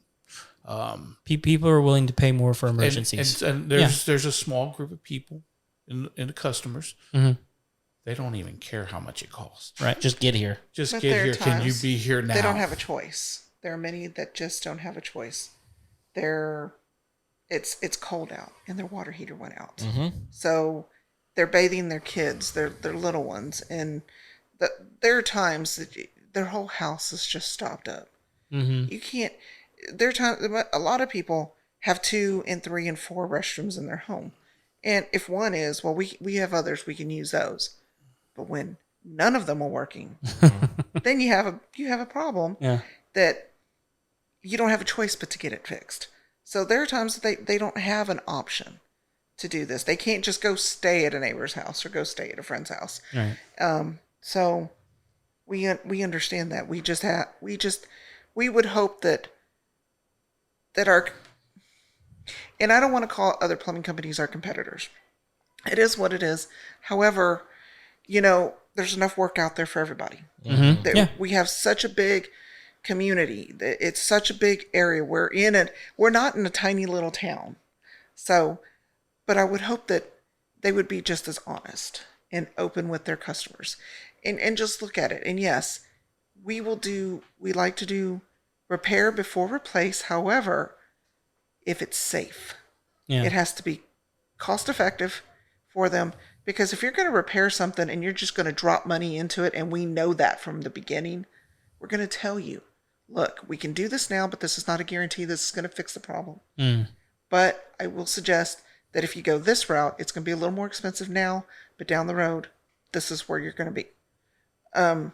People are willing to pay more for emergencies. And there's a small group of people in the customers. Mm-hmm. They don't even care how much it costs. Right. Just get here. Just But get there are here. Can you times be here now? They don't have a choice. There are many that just don't have a choice. It's cold out and their water heater went out. Mm-hmm. So they're bathing their kids, their little ones, and there are times that their whole house is just stopped up. Mm-hmm. You can't. There are times a lot of people have 2 and 3 and 4 restrooms in their home, and if one is, well, we have others, we can use those. But when none of them are working, then you have a problem. Yeah. That you don't have a choice but to get it fixed. So there are times that they don't have an option to do this. They can't just go stay at a neighbor's house or go stay at a friend's house. Right. So we understand that. We would hope that our, and I don't want to call other plumbing companies our competitors. It is what it is. However, there's enough work out there for everybody. Mm-hmm. We have such a big community. It's such a big area. We're not in a tiny little town. So, but I would hope that they would be just as honest and open with their customers and just look at it. And yes, we like to do repair before replace. However, if it's safe, it has to be cost effective for them. Because if you're going to repair something and you're just going to drop money into it, and we know that from the beginning, we're going to tell you, look, we can do this now, but this is not a guarantee this is going to fix the problem. But I will suggest that if you go this route, it's going to be a little more expensive now, but down the road, this is where you're going to be. And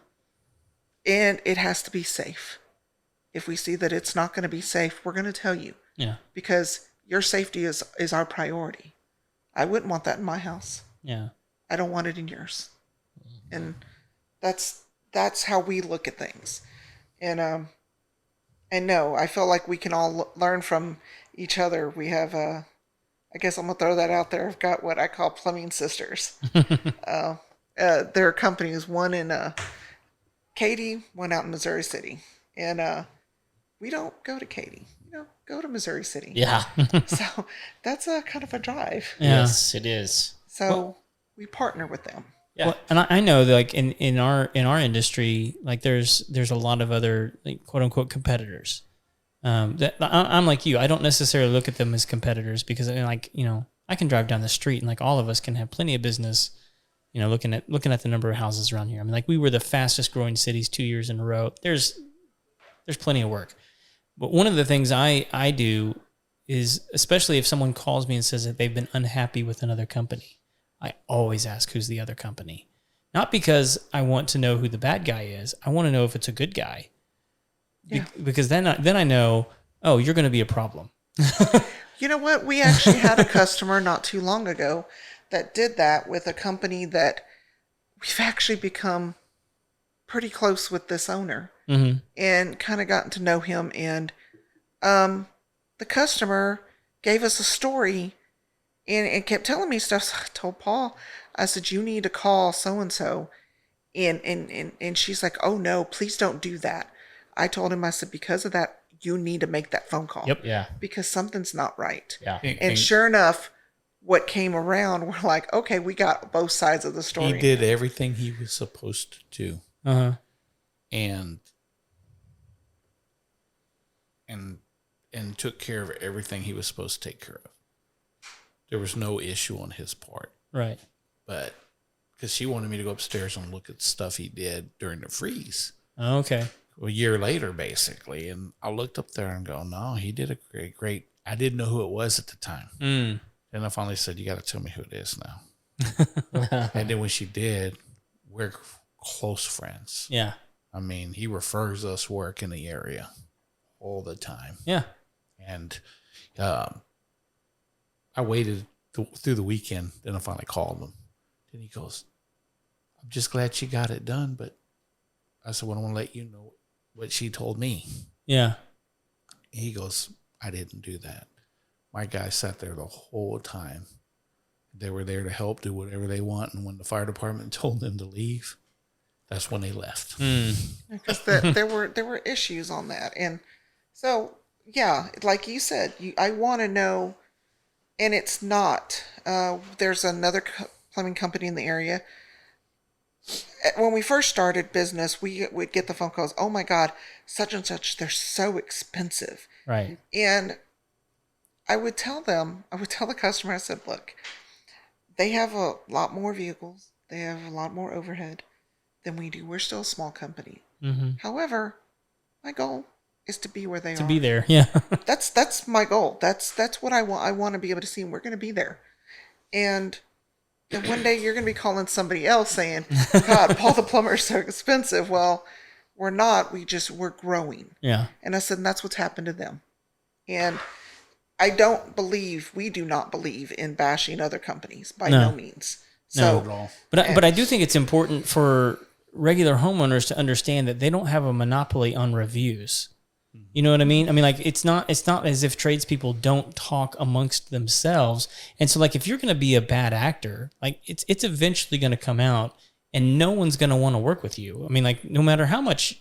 it has to be safe. If we see that it's not going to be safe, we're going to tell you. Yeah. Because your safety is our priority. I wouldn't want that in my house. Yeah. I don't want it in yours. And that's how we look at things. And no, I feel like we can all learn from each other. We have I guess I'm gonna throw that out there. I've got what I call plumbing sisters. There are companies, one in Katy, one out in Missouri City. And we don't go to Katy. Go to Missouri City. Yeah. So that's a kind of a drive. Yeah. Yes, it is. So we partner with them. Yeah. Well, and I know that like in our industry, like there's a lot of other like, quote unquote competitors. That I'm like you. I don't necessarily look at them as competitors because I can drive down the street and like all of us can have plenty of business. Looking at the number of houses around here. I mean, like we were the fastest growing cities 2 years in a row. There's plenty of work. But one of the things I do is, especially if someone calls me and says that they've been unhappy with another company, I always ask who's the other company. Not because I want to know who the bad guy is. I want to know if it's a good guy. Yeah. Because then I know, oh, you're going to be a problem. You know what? We actually had a customer not too long ago that did that with a company that we've actually become pretty close with this owner. Mm-hmm. And kind of gotten to know him. And the customer gave us a story and kept telling me stuff. So I told Paul, I said, you need to call so-and-so. And she's like, oh, no, please don't do that. I told him, I said, because of that, you need to make that phone call. Yep. Yeah. Because something's not right. Yeah. And sure enough, what came around, we're like, okay, we got both sides of the story. He did everything he was supposed to do. Uh-huh. And took care of everything he was supposed to take care of. There was no issue on his part. Right. But because she wanted me to go upstairs and look at stuff he did during the freeze. Okay. A year later, basically. And I looked up there and go, no, he did a great. I didn't know who it was at the time. Mm. And I finally said, you got to tell me who it is now. And then when she did, we're close friends. Yeah. I mean, he refers us work in the area all the time. Yeah. And I waited through the weekend. Then I finally called him. Then he goes, I'm just glad she got it done. But I said, well, I want to let you know what she told me. Yeah. He goes, I didn't do that. My guy sat there the whole time. They were there to help, do whatever they want. And when the fire department told them to leave, That's when they left. Because there were issues on that, and so yeah, like you said, I want to know, and it's not. There's another plumbing company in the area. When we first started business, we would get the phone calls. Oh my God, such and such, they're so expensive. Right. And I would tell the customer, I said, look, they have a lot more vehicles. They have a lot more overhead than we do. We're still a small company. Mm-hmm. However, my goal is to be where they are. To be there. Yeah. That's my goal. That's what I want. I want to be able to see them. We're going to be there. And then one day you're going to be calling somebody else saying, God, Paul the Plumber is so expensive. Well, we're not. We're growing. Yeah. And I said, and that's what's happened to them. And we do not believe in bashing other companies by no means. So, Not at all. But I do think it's important for regular homeowners to understand that they don't have a monopoly on reviews. You know what I mean? I mean, like it's not as if tradespeople don't talk amongst themselves. And so, like, if you're going to be a bad actor, like it's eventually going to come out, and no one's going to want to work with you. I mean, like, no matter how much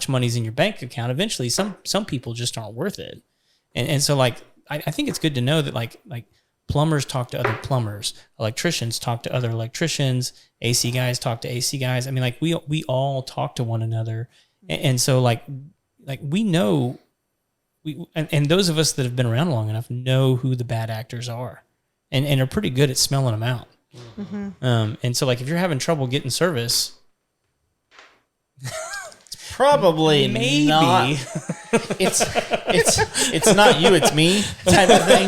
money's in your bank account, eventually some people just aren't worth it. And so, like, I think it's good to know that like plumbers talk to other plumbers, electricians talk to other electricians, AC guys talk to AC guys. I mean, like we all talk to one another, and so like we know, and those of us that have been around long enough know who the bad actors are, and are pretty good at smelling them out. Mm-hmm. And so, like, if you're having trouble getting service, Probably maybe not. It's not you, it's me type of thing.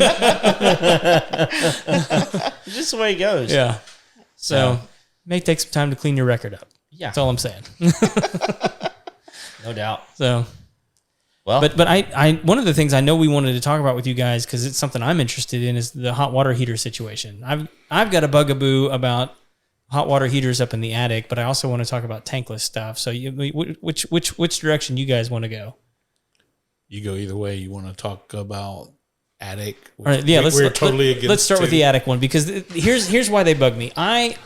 Just the way it goes. Yeah. So may take some time to clean your record up. Yeah. That's all I'm saying. No doubt. So, Well, but I one of the things I know we wanted to talk about with you guys, because it's something I'm interested in, is the hot water heater situation. I've got a bugaboo about hot water heaters up in the attic, but I also want to talk about tankless stuff. So, which direction you guys want to go? You go either way. You want to talk about attic? All right, yeah, let's start with the the attic one, because here's why they bug me. I've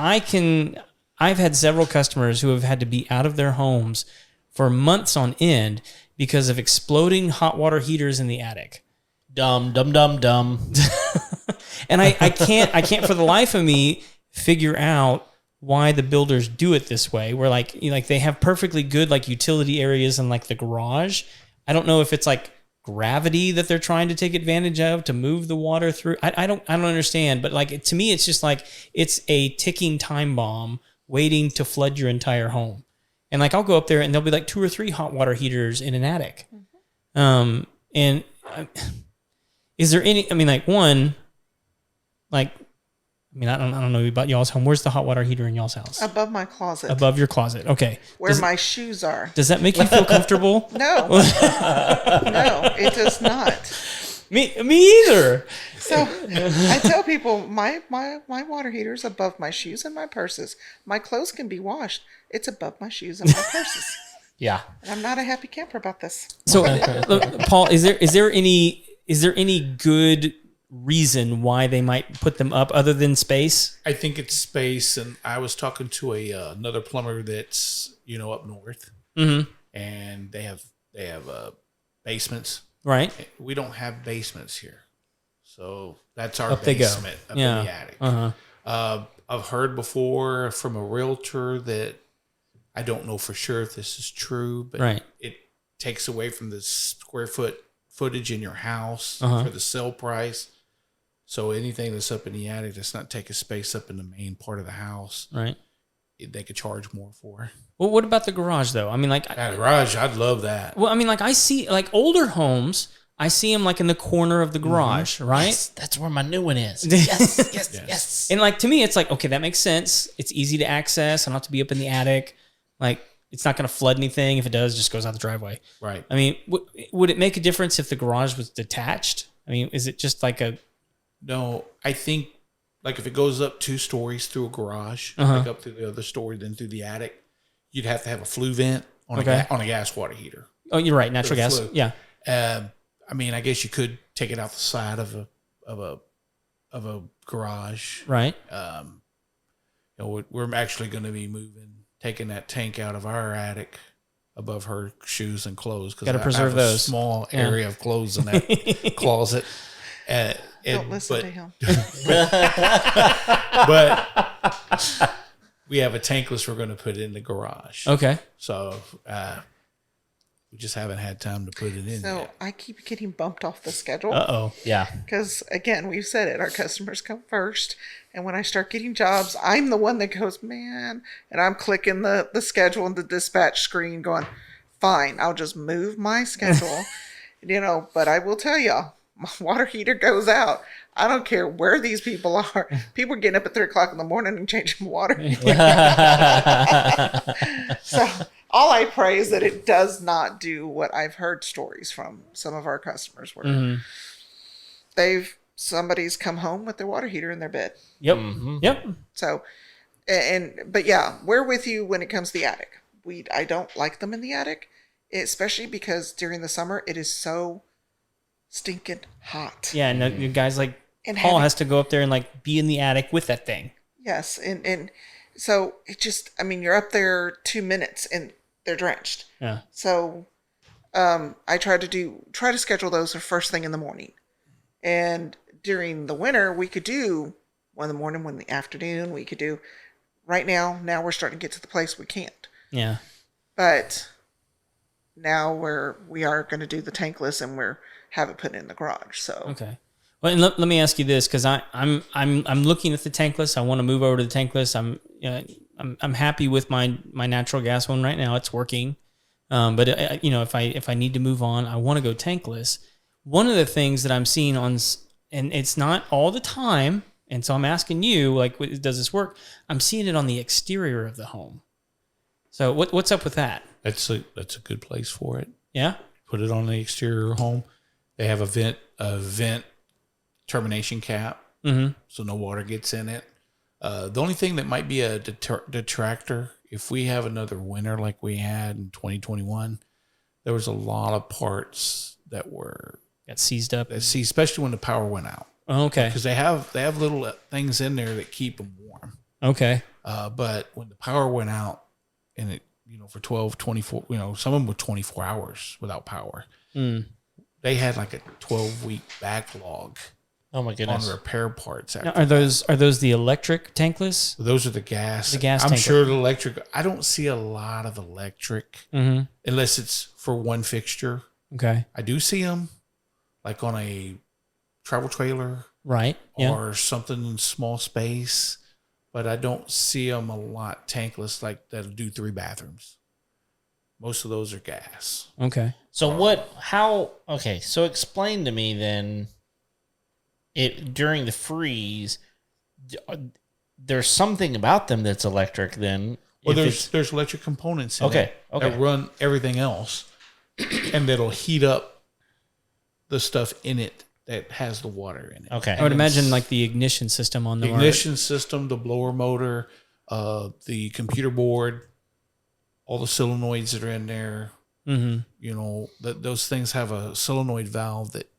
had several customers who have had to be out of their homes for months on end because of exploding hot water heaters in the attic. Dumb. And I can't for the life of me figure out why the builders do it this way, where like they have perfectly good like utility areas in like the garage. I don't know if it's like gravity that they're trying to take advantage of to move the water through. I don't understand, but like to me, it's just like it's a ticking time bomb waiting to flood your entire home. And like I'll go up there and there'll be like 2 or 3 hot water heaters in an attic. And is there any? I mean, like one, like. I mean, I don't know about y'all's home. Where's the hot water heater in y'all's house? above my closet. Above your closet. Okay. Where my shoes are. Does that make you feel comfortable? No. No, it does not. Me either. So I tell people my water heater is above my shoes and my purses. My clothes can be washed. It's above my shoes and my purses. Yeah. And I'm not a happy camper about this. So, Paul, is there any good reason why they might put them up other than space? I think it's space, and I was talking to another plumber that's up north, and they have basements. Right. We don't have basements here, so that's our Up basement they go. up Yeah. in the attic. Uh-huh. I've heard before from a realtor that I don't know for sure if this is true, but Right. it takes away from the square footage in your house Uh-huh. for the sale price. So anything that's up in the attic that's not taking space up in the main part of the house, Right. they could charge more for. Well, what about the garage though? I mean, like, That garage, I'd love that. well, I mean, like I see like older homes, I see them like in the corner of the garage, right? Yes, that's where my new one is. Yes. And like to me, it's like, okay, that makes sense. It's easy to access. I don't have to be up in the attic. Like it's not going to flood anything. If it does, it just goes out the driveway. Right. I mean, would it make a difference if the garage was detached? I mean, is it just like a... No, I think like if it goes up 2 stories through a garage, Uh-huh. like up through the other story, then through the attic, you'd have to have a flue vent on Okay. a gas water heater. Oh, you're right. Natural The gas. flue. Yeah. I mean, I guess you could take it out the side of a garage. Right. We're actually going to be moving taking that tank out of our attic above her shoes and clothes because Got to preserve I have those. a small area of clothes in that closet. Don't listen to him. But we have a tankless we're going to put in the garage. Okay. So we just haven't had time to put it in So yet. I keep getting bumped off the schedule. Uh-oh. Yeah. Because, again, we've said it. Our customers come first. And when I start getting jobs, I'm the one that goes, man. And I'm clicking the schedule and the dispatch screen going, fine, I'll just move my schedule. But I will tell y'all, my water heater goes out. I don't care where these people are. People are getting up at 3 o'clock in the morning and changing water. So all I pray is that it does not do what I've heard stories from some of our customers where somebody's come home with their water heater in their bed. Yep. Yep. So, but yeah, we're with you when it comes to the attic. I don't like them in the attic, especially because during the summer it is so stinking hot. Yeah, and the guys like And Paul has to go up there and like be in the attic with that thing. Yes, and so it just, you're up there 2 minutes and they're drenched. Yeah. So, I try to schedule those for first thing in the morning, and during the winter we could do one in the morning, one in the afternoon. We could do right now. Now we're starting to get to the place we can't. Yeah. But now we are going to do the tankless and have it put in the garage. So Okay. Well, and let me ask you this, because I'm looking at the tankless. I want to move over to the tankless. I'm happy with my natural gas one right now. It's working. But if I need to move on, I want to go tankless. One of the things that I'm seeing and it's not all the time, and so I'm asking you, like, does this work? I'm seeing it on the exterior of the home. So what's up with that? That's a good place for it. Yeah. Put it on the exterior home. They have a vent termination cap, so no water gets in it. The only thing that might be a detractor, if we have another winter like we had in 2021, there was a lot of parts that Got seized up. especially when the power went out. Oh, okay. Because they have little things in there that keep them warm. Okay. But when the power went out, and it, for 12, 24, some of them were 24 hours without power. They had like a 12-week backlog. Oh my goodness. On repair parts. Now, are those the electric tankless? Those are the gas. The gas I'm tank. sure the electric. I don't see a lot of electric unless it's for one fixture. Okay. I do see them like on a travel trailer, Right. Yeah. or something in small space, but I don't see them a lot tankless like that'll do 3 bathrooms. Most of those are gas. Okay. So so explain to me then, during the freeze, there's something about them that's electric then. Well, there's electric components in it that run everything else, and that'll heat up the stuff in it that has the water in it. Okay. I would imagine like the ignition system on The ignition system, the blower motor, the computer board, all the solenoids that are in there. Those things have a solenoid valve that,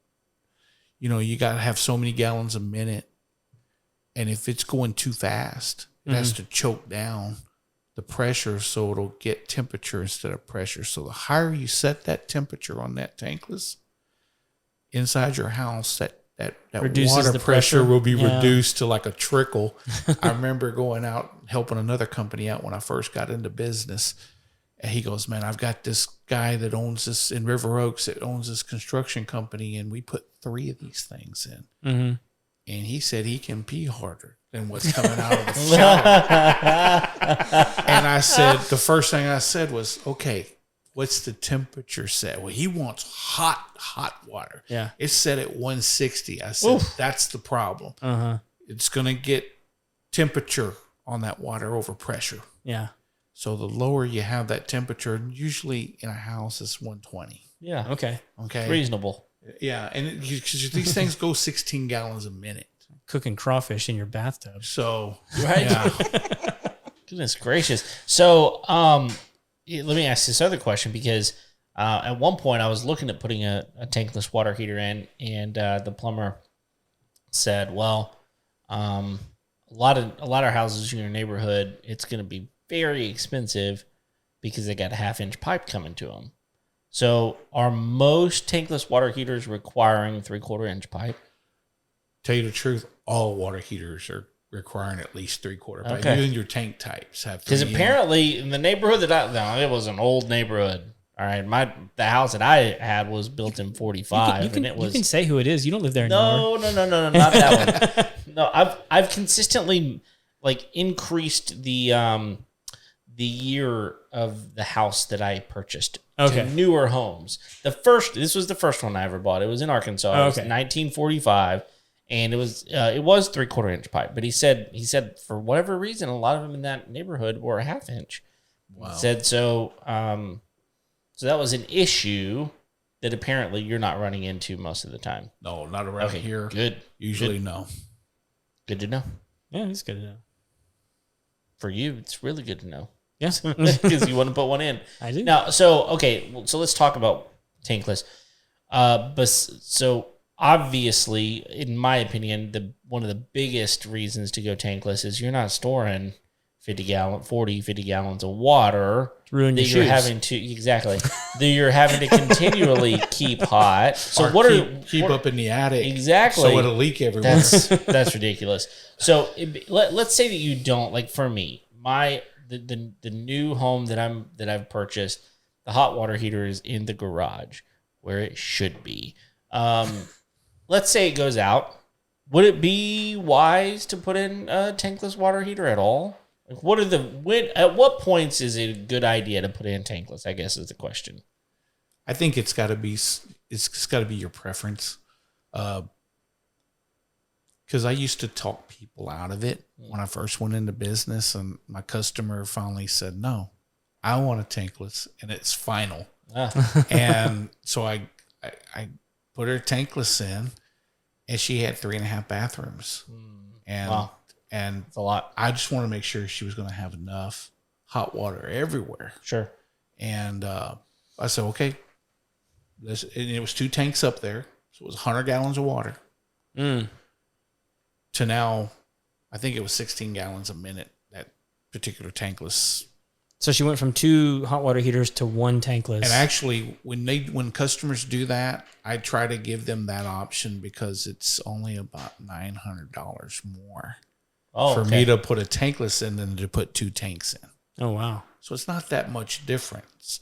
you got to have so many gallons a minute. And if it's going too fast, it has to choke down the pressure so it'll get temperature instead of pressure. So the higher you set that temperature on that tankless inside your house, that Reduces water the pressure pressure. will be Yeah. reduced to like a trickle. I remember going out helping another company out when I first got into business. And he goes, man, I've got this guy that owns this in River Oaks that owns this construction company, and we put 3 of these things in. And he said he can pee harder than what's coming out of the shower. And I said, the first thing I said was, okay, what's the temperature set? Well, he wants hot water. Yeah. It's set at 160. I said, that's the problem. It's going to get temperature on that water over pressure. Yeah. So the lower you have that temperature, usually in a house, it's 120. Yeah. Okay. Okay. Reasonable. Yeah, and these things go 16 gallons a minute. Cooking crawfish in your bathtub. So Right. yeah. Goodness gracious. So, let me ask this other question, because at one point I was looking at putting a tankless water heater in, and the plumber said, "Well, a lot of houses in your neighborhood, it's going to be very expensive because they got a 1/2-inch pipe coming to them. So are most tankless water heaters requiring 3/4-inch pipe? Tell you the truth, all water heaters are requiring at least 3/4 pipe. Okay. Even your tank types have. Because apparently in the neighborhood it was an old neighborhood. All right, the house that I had was built in 45, and it was. You can say who it is. You don't live there anymore. No, not that one. No, I've consistently increased the year of the house that I purchased to newer homes. This was the first one I ever bought. It was in Arkansas. It was 1945, and it was 3/4-inch pipe. But he said for whatever reason, a lot of them in that neighborhood were a 1/2-inch. Wow. He said so. So that was an issue that apparently you're not running into most of the time. No, not around here. Good. Usually good. No. Good to know. Yeah, it's good to know. For you, it's really good to know. Yes. Because you want to put one in. I do. Now, so let's talk about tankless. So obviously, in my opinion, one of the biggest reasons to go tankless is you're not storing 50 gallons of water ruin your that you're shoes. having to that you're having to continually keep hot. So or keep up in the attic exactly? So it'll leak everywhere. That's ridiculous. So let's say that you don't, like for me, the new home that I've purchased, the hot water heater is in the garage where it should be. Let's say it goes out. Would it be wise to put in a tankless water heater at all? Like, at what points is it a good idea to put in tankless, I guess is the question. I think it's got to be your preference. Because I used to talk people out of it when I first went into business, and my customer finally said, no, I want a tankless, and it's final. And so I put her tankless in, and she had 3.5 bathrooms. And wow. And it's a lot. I just want to make sure she was going to have enough hot water everywhere. Sure. And I said, okay. And it was 2 tanks up there. So it was 100 gallons of water. To now, I think it was 16 gallons a minute, that particular tankless. So she went from 2 hot water heaters to 1 tankless. And actually, when customers do that, I try to give them that option because it's only about $900 more. For me to put a tankless in than to put 2 tanks in. Oh, wow. So it's not that much difference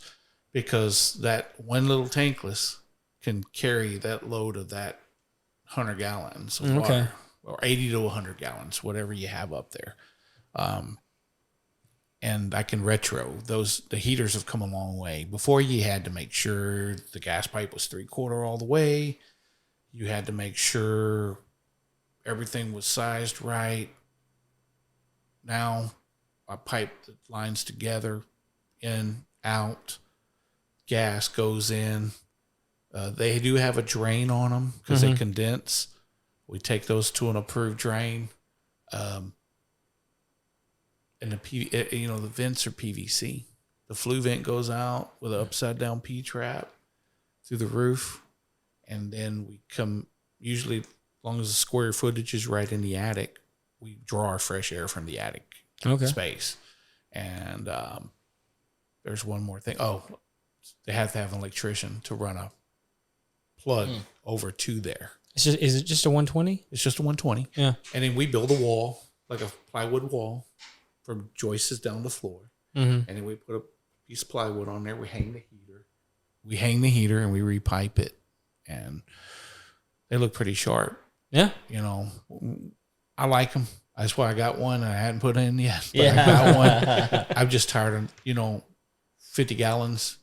because that one little tankless can carry that load of that 100 gallons of water, or 80 to 100 gallons, whatever you have up there. And I can retro. The heaters have come a long way. Before, you had to make sure the gas pipe was 3/4 all the way. You had to make sure everything was sized right. Now, a pipe that lines together, in, out, gas goes in. They do have a drain on them because they condense. We take those to an approved drain. And the vents are PVC. The flue vent goes out with an upside down P trap through the roof. And then we come, usually as long as the square footage is right in the attic, we draw our fresh air from the attic space. And there's one more thing. Oh, they have to have an electrician to run a plug over to there. Is it just a 120? It's just a 120. Yeah. And then we build a wall, like a plywood wall, from joists down the floor. And then we put a piece of plywood on there. We hang the heater. And we repipe it. And they look pretty sharp. Yeah. I like them. That's why I got one. I hadn't put in yet. But I got one. I'm just tired of, 50 gallons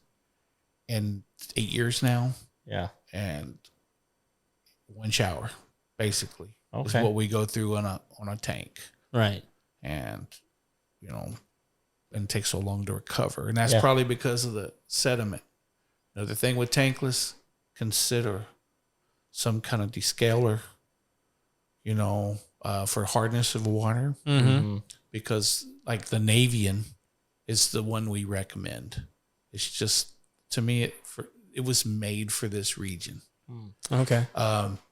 in 8 years now. Yeah. And 1 shower, basically, is Okay. what we go through on a tank. Right. And, and it takes so long to recover. And that's Yeah. probably because of the sediment. Another thing with tankless, consider some kind of descaler, for hardness of water. Because like the Navian is the one we recommend. It's just, to me, it was made for this region. Okay.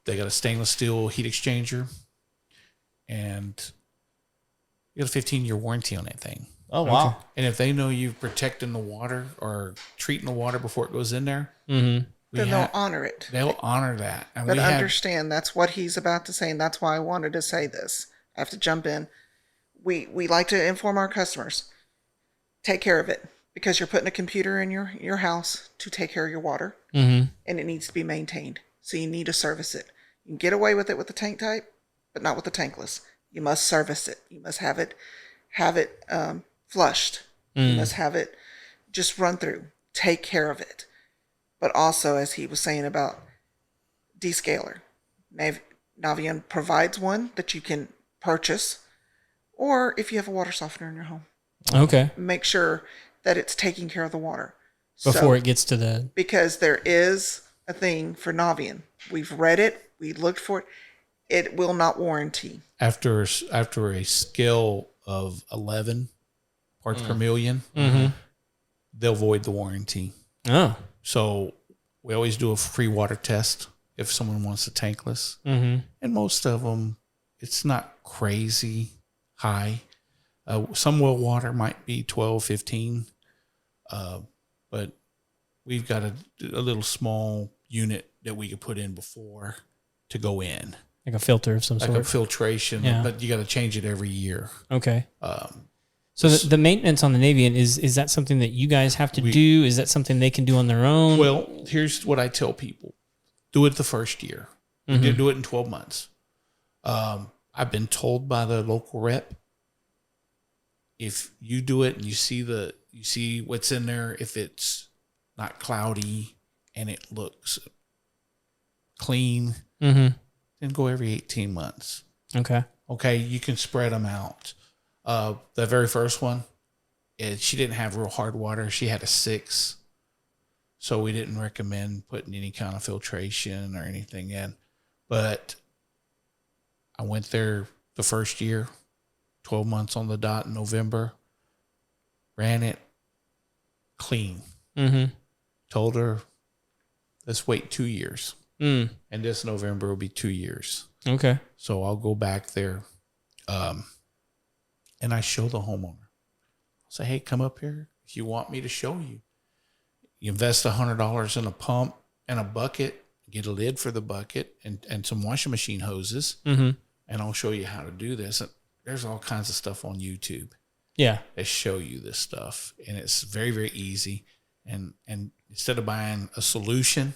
They got a stainless steel heat exchanger, and you got a 15-year warranty on that thing. Oh, wow. And if they know you're protecting the water or treating the water before it goes in there, then they'll honor it. They'll honor that. And but understand that's what he's about to say, and that's why I wanted to say this. I have to jump in. We like to inform our customers. Take care of it, because you're putting a computer in your house to take care of your water, and it needs to be maintained. So you need to service it. You can get away with it with the tank type, but not with the tankless. You must service it. You must have it flushed. You must have it just run through. Take care of it. But also, as he was saying about descaler, Navien provides one that you can purchase, or if you have a water softener in your home. Okay. Make sure that it's taking care of the water. Before it gets to the... Because there is a thing for Navien. We've read it. We looked for it. It will not warranty. After a scale of 11 parts per million, they'll void the warranty. Oh. So we always do a free water test if someone wants a tankless. And most of them, it's not crazy high. Some well water might be 12, 15. But we've got a little small unit that we could put in before to go in. Like a filter of some sort. Like a filtration, but you got to change it every year. Okay. So the maintenance on the Navien, is that something that you guys have to do? Is that something they can do on their own? Well, here's what I tell people. Do it the first year. Do it in 12 months. I've been told by the local rep, if you do it and you see what's in there, if it's not cloudy and it looks clean, then go every 18 months. Okay, you can spread them out. The very first one, she didn't have real hard water. She had a 6. So we didn't recommend putting any kind of filtration or anything in. But I went there the first year, 12 months on the dot in November, ran it clean. Told her, let's wait 2 years. And this November will be 2 years. Okay. So I'll go back there. And I show the homeowner. I'll say, hey, come up here if you want me to show you. You invest $100 in a pump and a bucket, get a lid for the bucket and some washing machine hoses. And I'll show you how to do this. And there's all kinds of stuff on YouTube. Yeah. That show you this stuff. And it's very, very easy. And instead of buying a solution,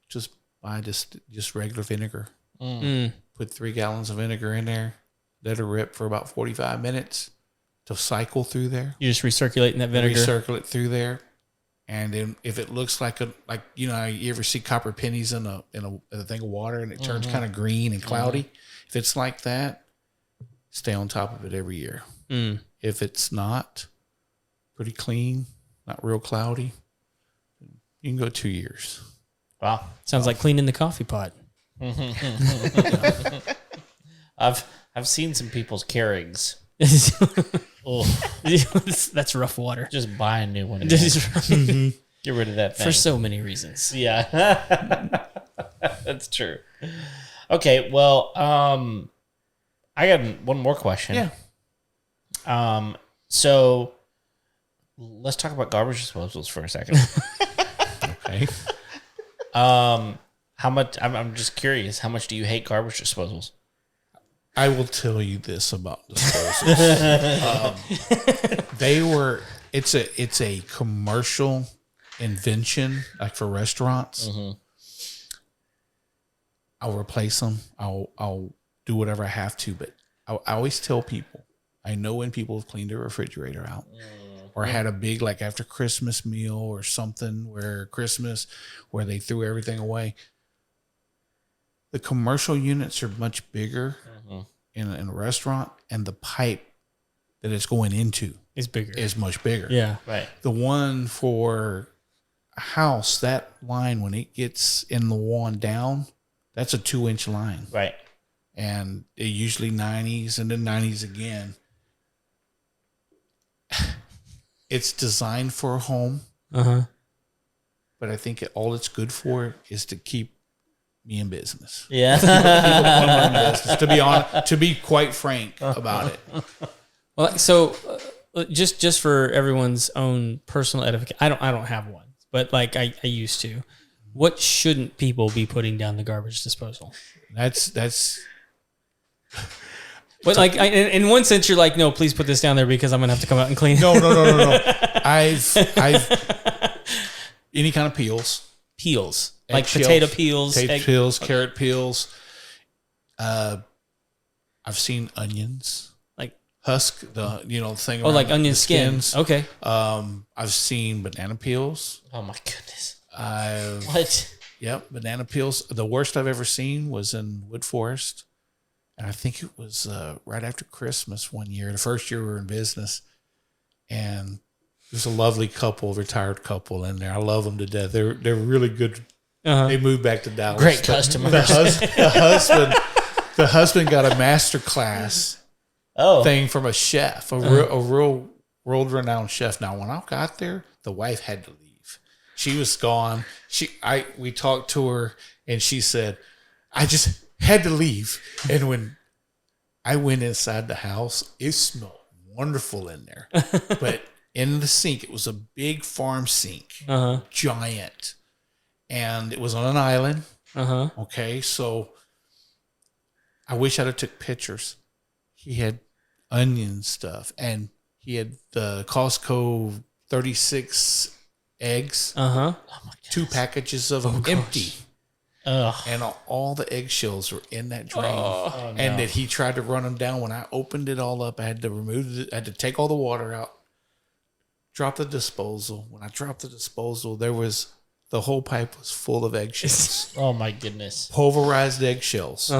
just buy just regular vinegar. Put 3 gallons of vinegar in there. Let it rip for about 45 minutes to cycle through there. You're just recirculating that vinegar. Recirculate it through there. And then if it looks like you ever see copper pennies in a thing of water and it turns kind of green and cloudy. If it's like that, stay on top of it every year. If it's not pretty clean, not real cloudy, you can go 2 years. Wow. Sounds like cleaning the coffee pot. I've seen some people's Keurigs. That's rough water. Just buy a new one. Get rid of that thing. For so many reasons. Yeah. That's true. Okay, well, I got one more question. Yeah. So let's talk about garbage disposals for a second. Okay. How much? I'm just curious. How much do you hate garbage disposals? I will tell you this about disposals. It's a commercial invention, like for restaurants. I'll replace them. I'll do whatever I have to, but I always tell people, I know when people have cleaned their refrigerator out or had a big, like after Christmas meal or something where they threw everything away. The commercial units are much bigger in a restaurant, and the pipe that it's going into is much bigger. Yeah. Right. The one for a house, that line, when it gets in the wall and down, that's a 2-inch line. Right. And it usually 90s and then 90s again. It's designed for a home. But I think all it's good for is to keep me in business. Yeah. To be quite frank about it. Well, so just for everyone's own personal edification, I don't have one, but like I used to. What shouldn't people be putting down the garbage disposal? That's. But like, in one sense, you're like, no, please put this down there because I'm gonna have to come out and clean it. No. I've any kind of peels, like eggshells, potato peels, peels, carrot peels. I've seen onions, like husk, the thing. like around onion the skins. Okay. I've seen banana peels. Oh my goodness. What? Yep, banana peels. The worst I've ever seen was in Wood Forest. And I think it was right after Christmas one year, the first year we were in business. And there's a lovely couple, retired couple in there. I love them to death. They're really good. They moved back to Dallas. Great customers. The husband got a master class thing from a chef, a real world-renowned chef. Now, when I got there, the wife had to leave. She was gone. We talked to her, and she said, I just had to leave. And when I went inside the house, it smelled wonderful in there. But in the sink, it was a big farm sink, giant. And it was on an island. Okay, so I wish I'd have took pictures. He had onion stuff, and he had the Costco 36 eggs. Oh my 2 packages of them empty. And all the eggshells were in that drain. And that he tried to run them down. When I opened it all up, I had to remove it. I had to take all the water out, drop the disposal. When I dropped the disposal, the whole pipe was full of eggshells. Oh my goodness. Pulverized eggshells.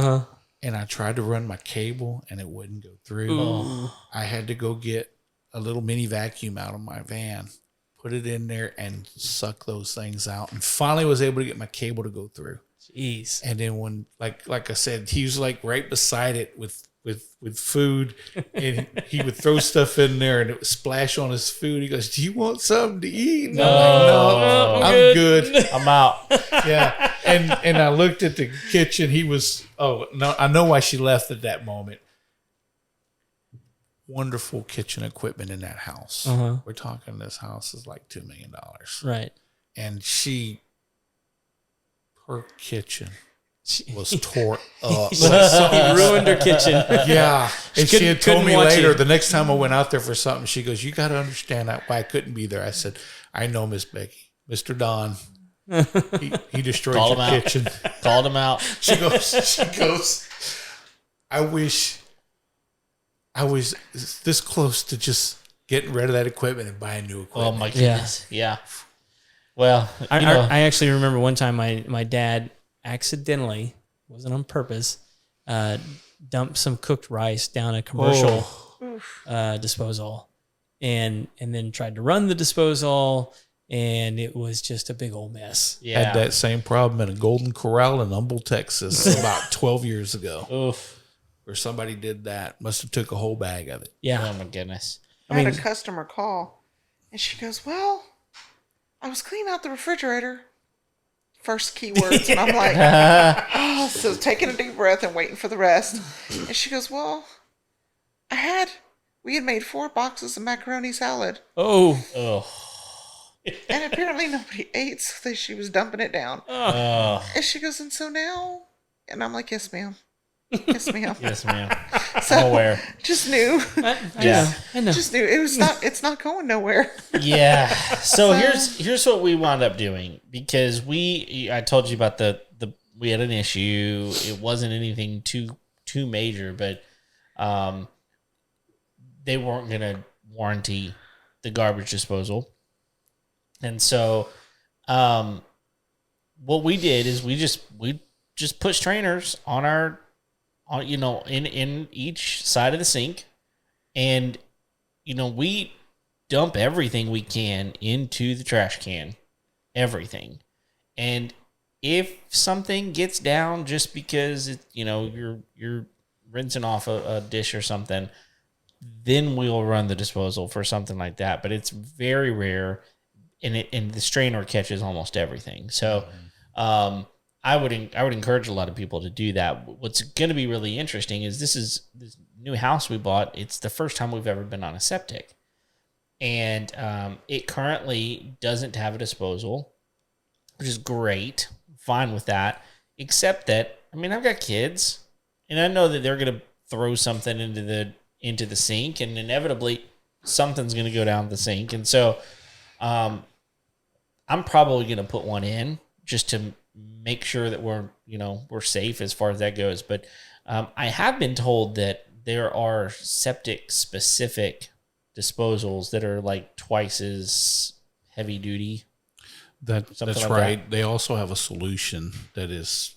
And I tried to run my cable and it wouldn't go through. I had to go get a little mini vacuum out of my van, put it in there and suck those things out. And finally was able to get my cable to go through. Jeez. And then when, like I said, he was like right beside it with food, and he would throw stuff in there and it would splash on his food. He goes, "Do you want something to eat?" And I'm like, "No, I'm good. I'm out." Yeah. And I looked at the kitchen. He was, no, I know why she left at that moment. Wonderful kitchen equipment in that house. We're talking this house is like $2 million. Right. And her kitchen was tore up. He ruined her kitchen. Yeah. And she had told me later, it. the next time I went out there for something, she goes, "You got to understand why I couldn't be there." I said, "I know, Miss Becky. Mr. Don, he destroyed your kitchen." Called him out. She goes, "I wish I was this close to just getting rid of that equipment and buying new equipment." Oh my goodness. Yeah. Well, I actually remember one time my dad accidentally, wasn't on purpose, dumped some cooked rice down a commercial disposal, and then tried to run the disposal, and it was just a big old mess. Yeah. Had that same problem in a Golden Corral in Humble, Texas, about 12 years ago. Oof. Where somebody did that. Must have took a whole bag of it. Yeah. Oh my goodness. I had a customer call, and she goes, "Well, I was cleaning out the refrigerator." First keywords, and I'm like, so taking a deep breath and waiting for the rest. And she goes, "Well, we had made 4 boxes of macaroni salad." Oh. And apparently nobody ate, so she was dumping it down. And she goes, "And so now?" And I'm like, "Yes, ma'am. Yes, ma'am." Yes, ma'am. So, I'm aware. just knew. I know. Just knew. It's not going nowhere. Yeah. So here's what we wound up doing, because I told you about we had an issue. It wasn't anything too major, but they weren't going to warranty the garbage disposal. And so what we did is we just put strainers on in each side of the sink, and we dump everything we can into the trash can, everything. And if something gets down just because you're rinsing off a dish or something, then we'll run the disposal for something like that. But it's very rare, and the strainer catches almost everything. So I would encourage a lot of people to do that. What's going to be really interesting is this new house we bought. It's the first time we've ever been on a septic. and it currently doesn't have a disposal, which is great. Fine with that, except that I've got kids, and I know that they're gonna throw something into the sink, and inevitably something's gonna go down the sink, and so I'm probably gonna put one in just to make sure that we're safe as far as that goes. But I have been told that there are septic specific disposals that are like twice as heavy duty. That's like right. that. They also have a solution that is,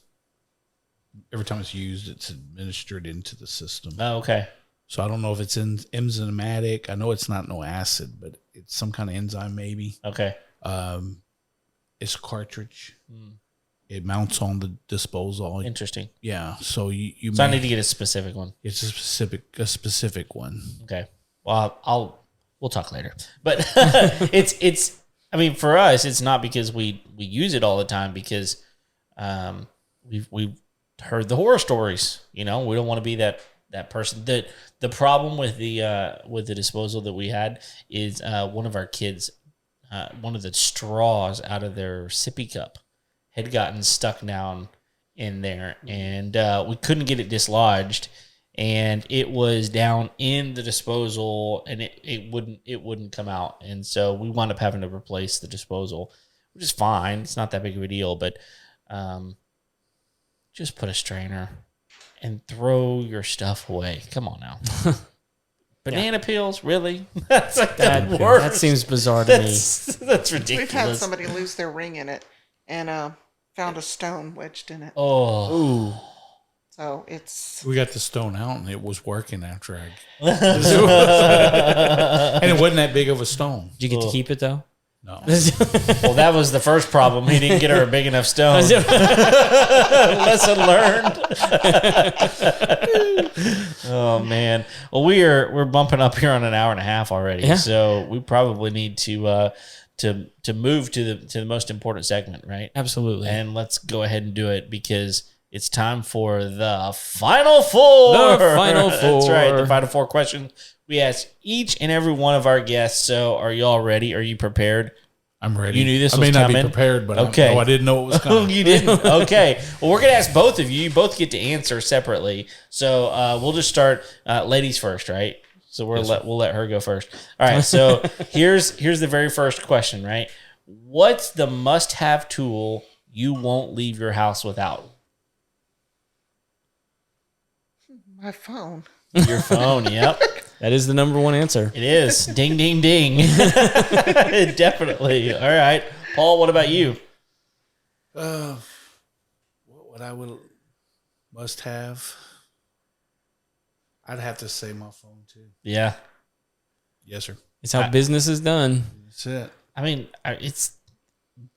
every time it's used, it's administered into the system. Oh, okay. So I don't know if it's enzymatic. I know it's not no acid, but it's some kind of enzyme maybe. Okay. It's a cartridge. It mounts on the disposal. Interesting. Yeah. So you. So I need to get a specific one. It's a specific one. Okay. Well, we'll talk later. But it's. For us, it's not because we use it all the time, because we've heard the horror stories. We don't want to be that person. The problem with the disposal that we had is one of our kids, one of the straws out of their sippy cup had gotten stuck down in there, and we couldn't get it dislodged, and it was down in the disposal, and it wouldn't come out, and so we wound up having to replace the disposal, which is fine. It's not that big of a deal, but just put a strainer and throw your stuff away. Come on now. Banana peels, really? That's like the worst. That seems bizarre to me. That's ridiculous. We've had somebody lose their ring in it and found a stone wedged in it. Oh. Ooh. So it's... We got the stone out, and it was working after and it wasn't that big of a stone. Did you get to keep it, though? No. Well, that was the first problem. He didn't get her a big enough stone. Lesson learned. Oh man. Well, we're bumping up here on an hour and a half already, so we probably need to move to the most important segment, right? Absolutely. And let's go ahead and do it, because it's time for the Final Four. The Final Four. That's right. The Final Four question we ask each and every one of our guests. So, are you all ready? Are you prepared? I'm ready. You knew this I was may not coming? be prepared, but Okay. I didn't know it was coming. You didn't? Okay. Well, we're going to ask both of you. You both get to answer separately. So, we'll just start ladies first, right? So we'll let her go first. All right. So here's the very first question, right? What's the must-have tool you won't leave your house without? My phone. Your phone, yep. That is the number one answer. It is. Ding, ding, ding. Definitely. All right. Paul, what about you? What I must have? I'd have to say my phone, too. Yeah. Yes, sir. It's how business is done. That's it. It's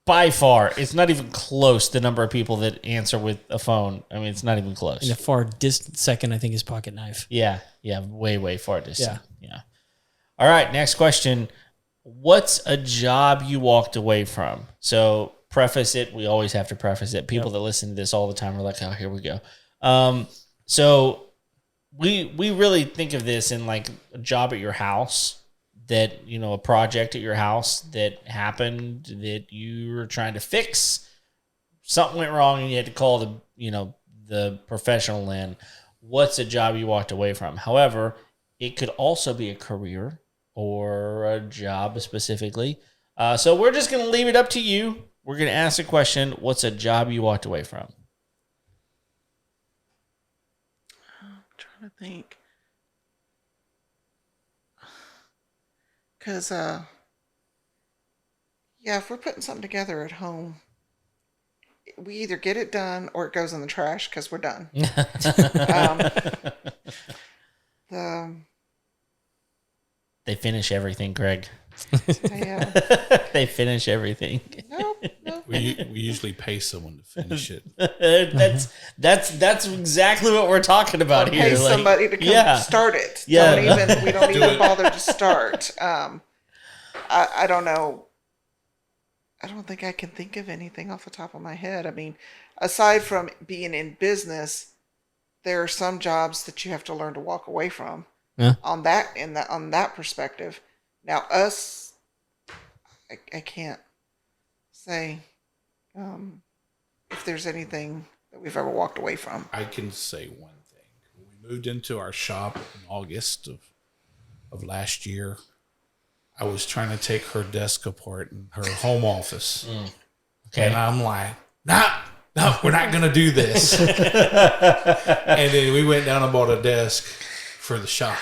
by far, it's not even close, the number of people that answer with a phone. It's not even close. In a far distant second, I think, is pocket knife. Yeah. Way, way far distant. Yeah. All right. Next question. What's a job you walked away from? So preface it. We always have to preface it. People that listen to this all the time are like, oh, here we go. So we really think of this in like a job at your house, that, a project at your house that happened that you were trying to fix. Something went wrong and you had to call the professional in. What's a job you walked away from? However, it could also be a career or a job specifically. So we're just going to leave it up to you. We're going to ask a question. What's a job you walked away from? I'm trying to think. Because, if we're putting something together at home, we either get it done or it goes in the trash because we're done. They finish everything, Greg. Yeah. They finish everything. No. We usually pay someone to finish it. That's exactly what we're talking about here. Pay somebody to come start it. Yeah. We don't even bother to start. I don't know. I don't think I can think of anything off the top of my head. Aside from being in business, there are some jobs that you have to learn to walk away from. Yeah. On that perspective. Now us, I can't say if there's anything that we've ever walked away from. I can say one thing. When we moved into our shop in August of last year, I was trying to take her desk apart in her home office. Okay. And I'm like, no, we're not going to do this. And then we went down and bought a desk for the shop.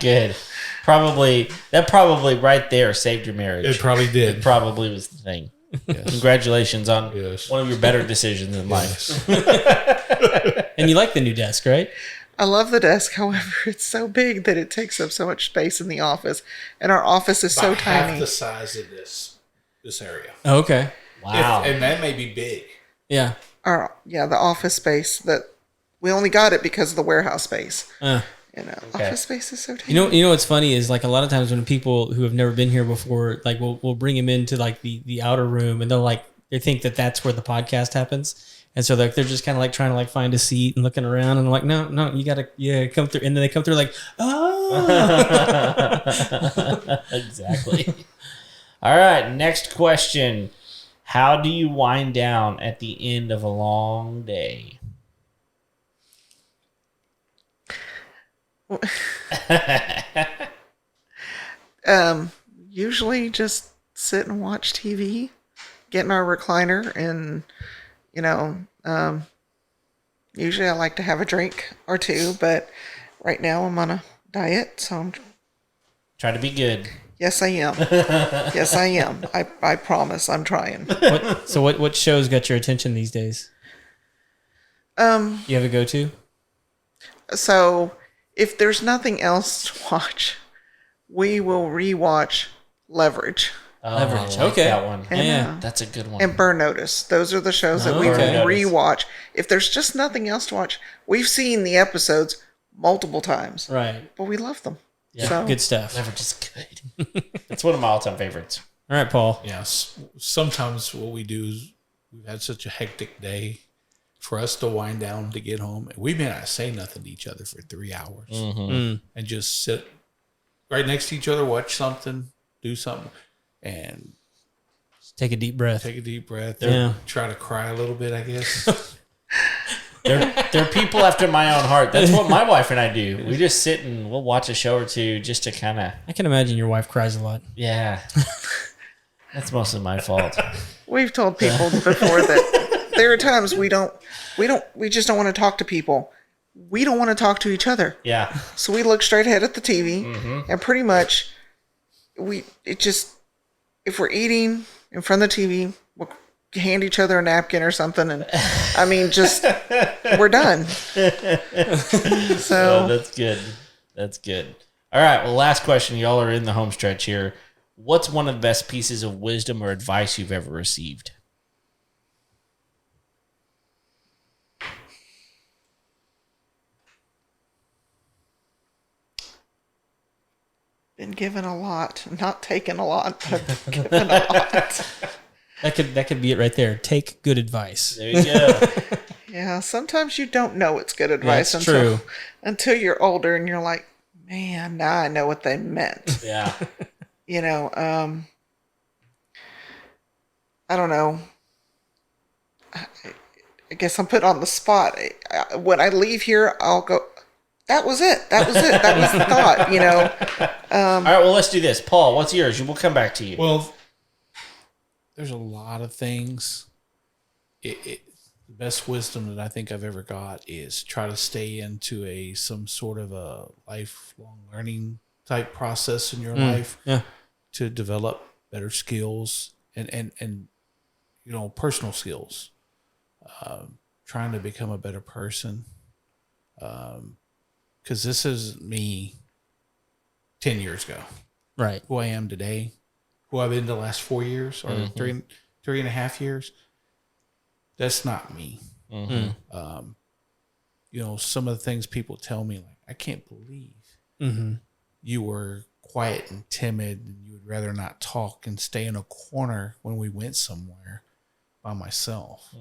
Good. Probably right there saved your marriage. It probably did. It probably was the thing. Yes. Congratulations on Yes. one of your better decisions in life. And you like the new desk, right? I love the desk. However, it's so big that it takes up so much space in the office, and our office is so About half tiny. the size of this area. Oh, okay. Wow. And that may be big. Yeah. The office space that we only got it because of the warehouse space. Office space is so tiny. You know what's funny is like a lot of times when people who have never been here before, like we'll bring them into like the outer room, and they think that that's where the podcast happens. And so they're just kind of like trying to like find a seat and looking around, and I'm like, no, you gotta come through. And then they come through like, oh, Exactly. All right, next question. How do you wind down at the end of a long day? Usually just sit and watch TV, get in our recliner, and usually I like to have a drink or two, but right now I'm on a diet, so I'm Try to be good. yes I am. Yes I am. I promise I'm trying. what shows got your attention these days? You have a go-to? So if there's nothing else to watch, we will rewatch Leverage Leverage. I like Okay. that one. and, Yeah. That's a good one. and Burn Notice. Those are the shows that we Okay. will rewatch. If there's just nothing else to watch, we've seen the episodes multiple times, Right. but we love them. Yeah. So Good stuff. Leverage is good. It's one of my all-time favorites. All right, Paul. Yes. Sometimes what we do is we've had such a hectic day. For us to wind down to get home, we may not say nothing to each other for 3 hours and just sit right next to each other, watch something, do something, and Take a deep breath. take a deep breath. Yeah. Try to cry a little bit, I guess. They're people after my own heart. That's what my wife and I do. We just sit and we'll watch a show or two just to kind of, I can imagine your wife cries a lot. yeah. That's mostly my fault. we've told people before that there are times we just don't want to talk to people. We don't want to talk to each other. Yeah. So we look straight ahead at the TV, and pretty much if we're eating in front of the TV, we'll hand each other a napkin or something, and I mean, just we're done. Oh, So that's good. That's good. All right. Well, last question. Y'all are in the home stretch here. What's one of the best pieces of wisdom or advice you've ever received? been given a lot, not taken a lot, but given a lot. That could be it right there. Take good advice. There you go. Yeah, sometimes you don't know it's good advice That's true. until you're older and you're like, man, now I know what they meant. Yeah. I don't know. I guess I'm put on the spot. When I leave here, I'll go, that was it. That was it. That was the thought, All right. Well, let's do this. Paul, what's yours? We'll come back to you. Well, there's a lot of things. The best wisdom that I think I've ever got is try to stay into some sort of a lifelong learning type process in your life to develop better skills and personal skills. Trying to become a better person. Because this is me 10 years ago. Right. Who I am today, who I've been the last 4 years or three and a half years. That's not me. Mm-hmm. Some of the things people tell me, like, I can't believe you were quiet and timid and you would rather not talk and stay in a corner when we went somewhere by myself.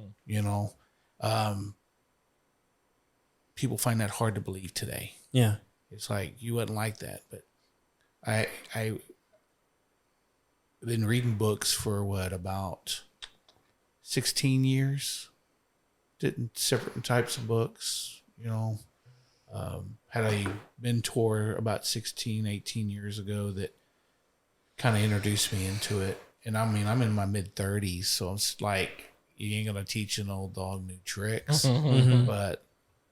People find that hard to believe today. Yeah. It's like, you wouldn't like that, but I been reading books for about 16 years. Did separate types of books, had a mentor about 16, 18 years ago that kind of introduced me into it. And I mean, I'm in my mid 30s, so it's like, you ain't going to teach an old dog new tricks, but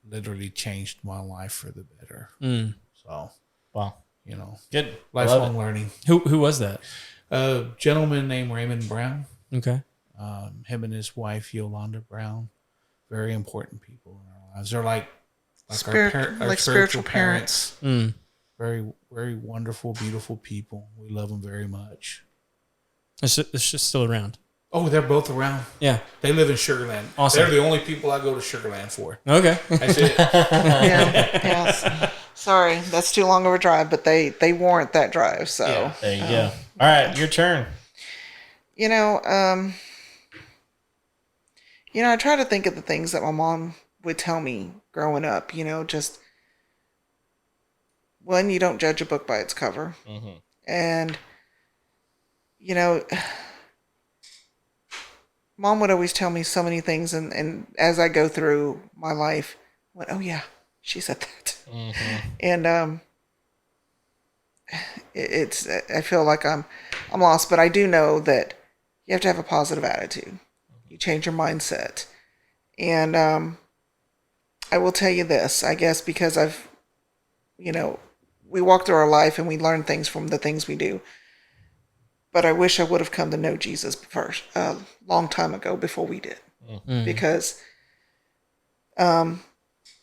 literally changed my life for the better. So, wow. Good. Lifelong learning. Who was that? A gentleman named Raymond Brown. Okay. Him and his wife, Yolanda Brown. Very important people in our lives. They're like our spiritual parents. Very, very wonderful, beautiful people. We love them very much. It's just still around. Oh, they're both around. Yeah. They live in Sugarland. Awesome. They're the only people I go to Sugarland for. Okay. That's it. Yeah. Sorry, that's too long of a drive, but they warrant that drive. So yeah, there you go. All right, your turn. I try to think of the things that my mom would tell me growing up. Just one, you don't judge a book by its cover, and Mom would always tell me so many things, and as I go through my life, I went, oh yeah, she said that. And I feel like I'm lost, but I do know that you have to have a positive attitude. You change your mindset. And I will tell you this, I guess, because we walk through our life and we learn things from the things we do. But I wish I would have come to know Jesus first, a long time ago before we did. Because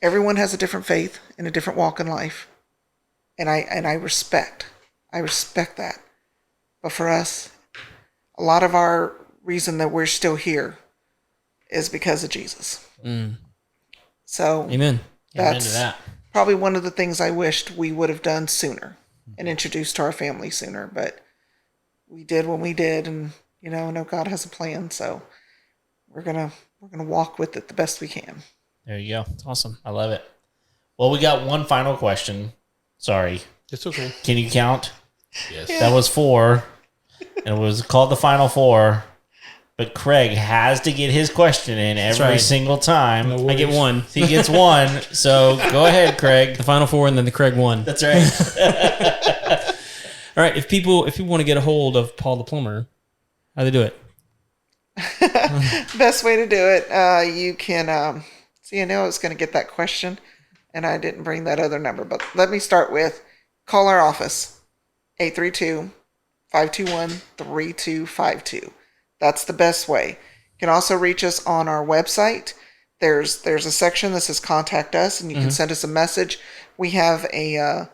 everyone has a different faith and a different walk in life. And I respect that. But for us, a lot of our reason that we're still here is because of Jesus. So Amen. That's Amen to that. probably one of the things I wished we would have done sooner and introduced to our family sooner. But we did when we did, and I know God has a plan, so we're gonna walk with it the best we can. There you go. It's awesome. I love it. Well, we got one final question. Sorry. It's okay. Can you count? Yes. That was 4. And it was called the final 4. But Craig has to get his question in every single time. No I get one. He gets one. So go ahead, Craig. The final 4 and then the Craig one. That's right. All right. If people want to get a hold of Paul the Plumber, how do they do it? Best way to do it, you can see, I know I was going to get that question and I didn't bring that other number, but let me start with call our office 832-521-3252. That's the best way. You can also reach us on our website. There's a section that says contact us, and you can send us a message. We have a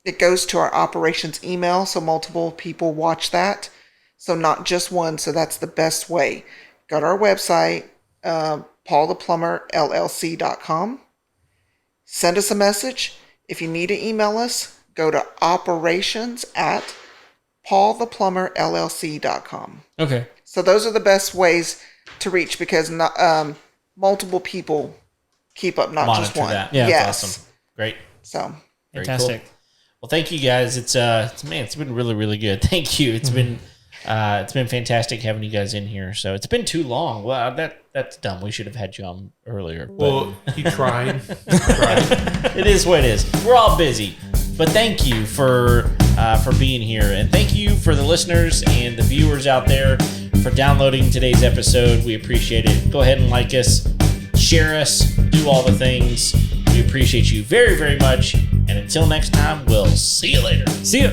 it goes to our operations email, so multiple people watch that. So not just one, so that's the best way. Go to our website, paultheplumberllc.com. Send us a message. If you need to email us, go to operations@paultheplumberllc.com. Okay. So those are the best ways to reach, because multiple people keep up, not just Monitor one. that. Yeah, yes. That's awesome. Great. So Very Fantastic. cool. Well, thank you guys. It's been really, really good. Thank you. It's been fantastic having you guys in here. So it's been too long. Well, that's dumb. We should have had you on earlier. But Well, he tried. it is what it is. We're all busy. But thank you for being here, and thank you for the listeners and the viewers out there for downloading today's episode. We appreciate it. Go ahead and like us, share us, do all the things. We appreciate you very, very much. And until next time, we'll see you later. See ya.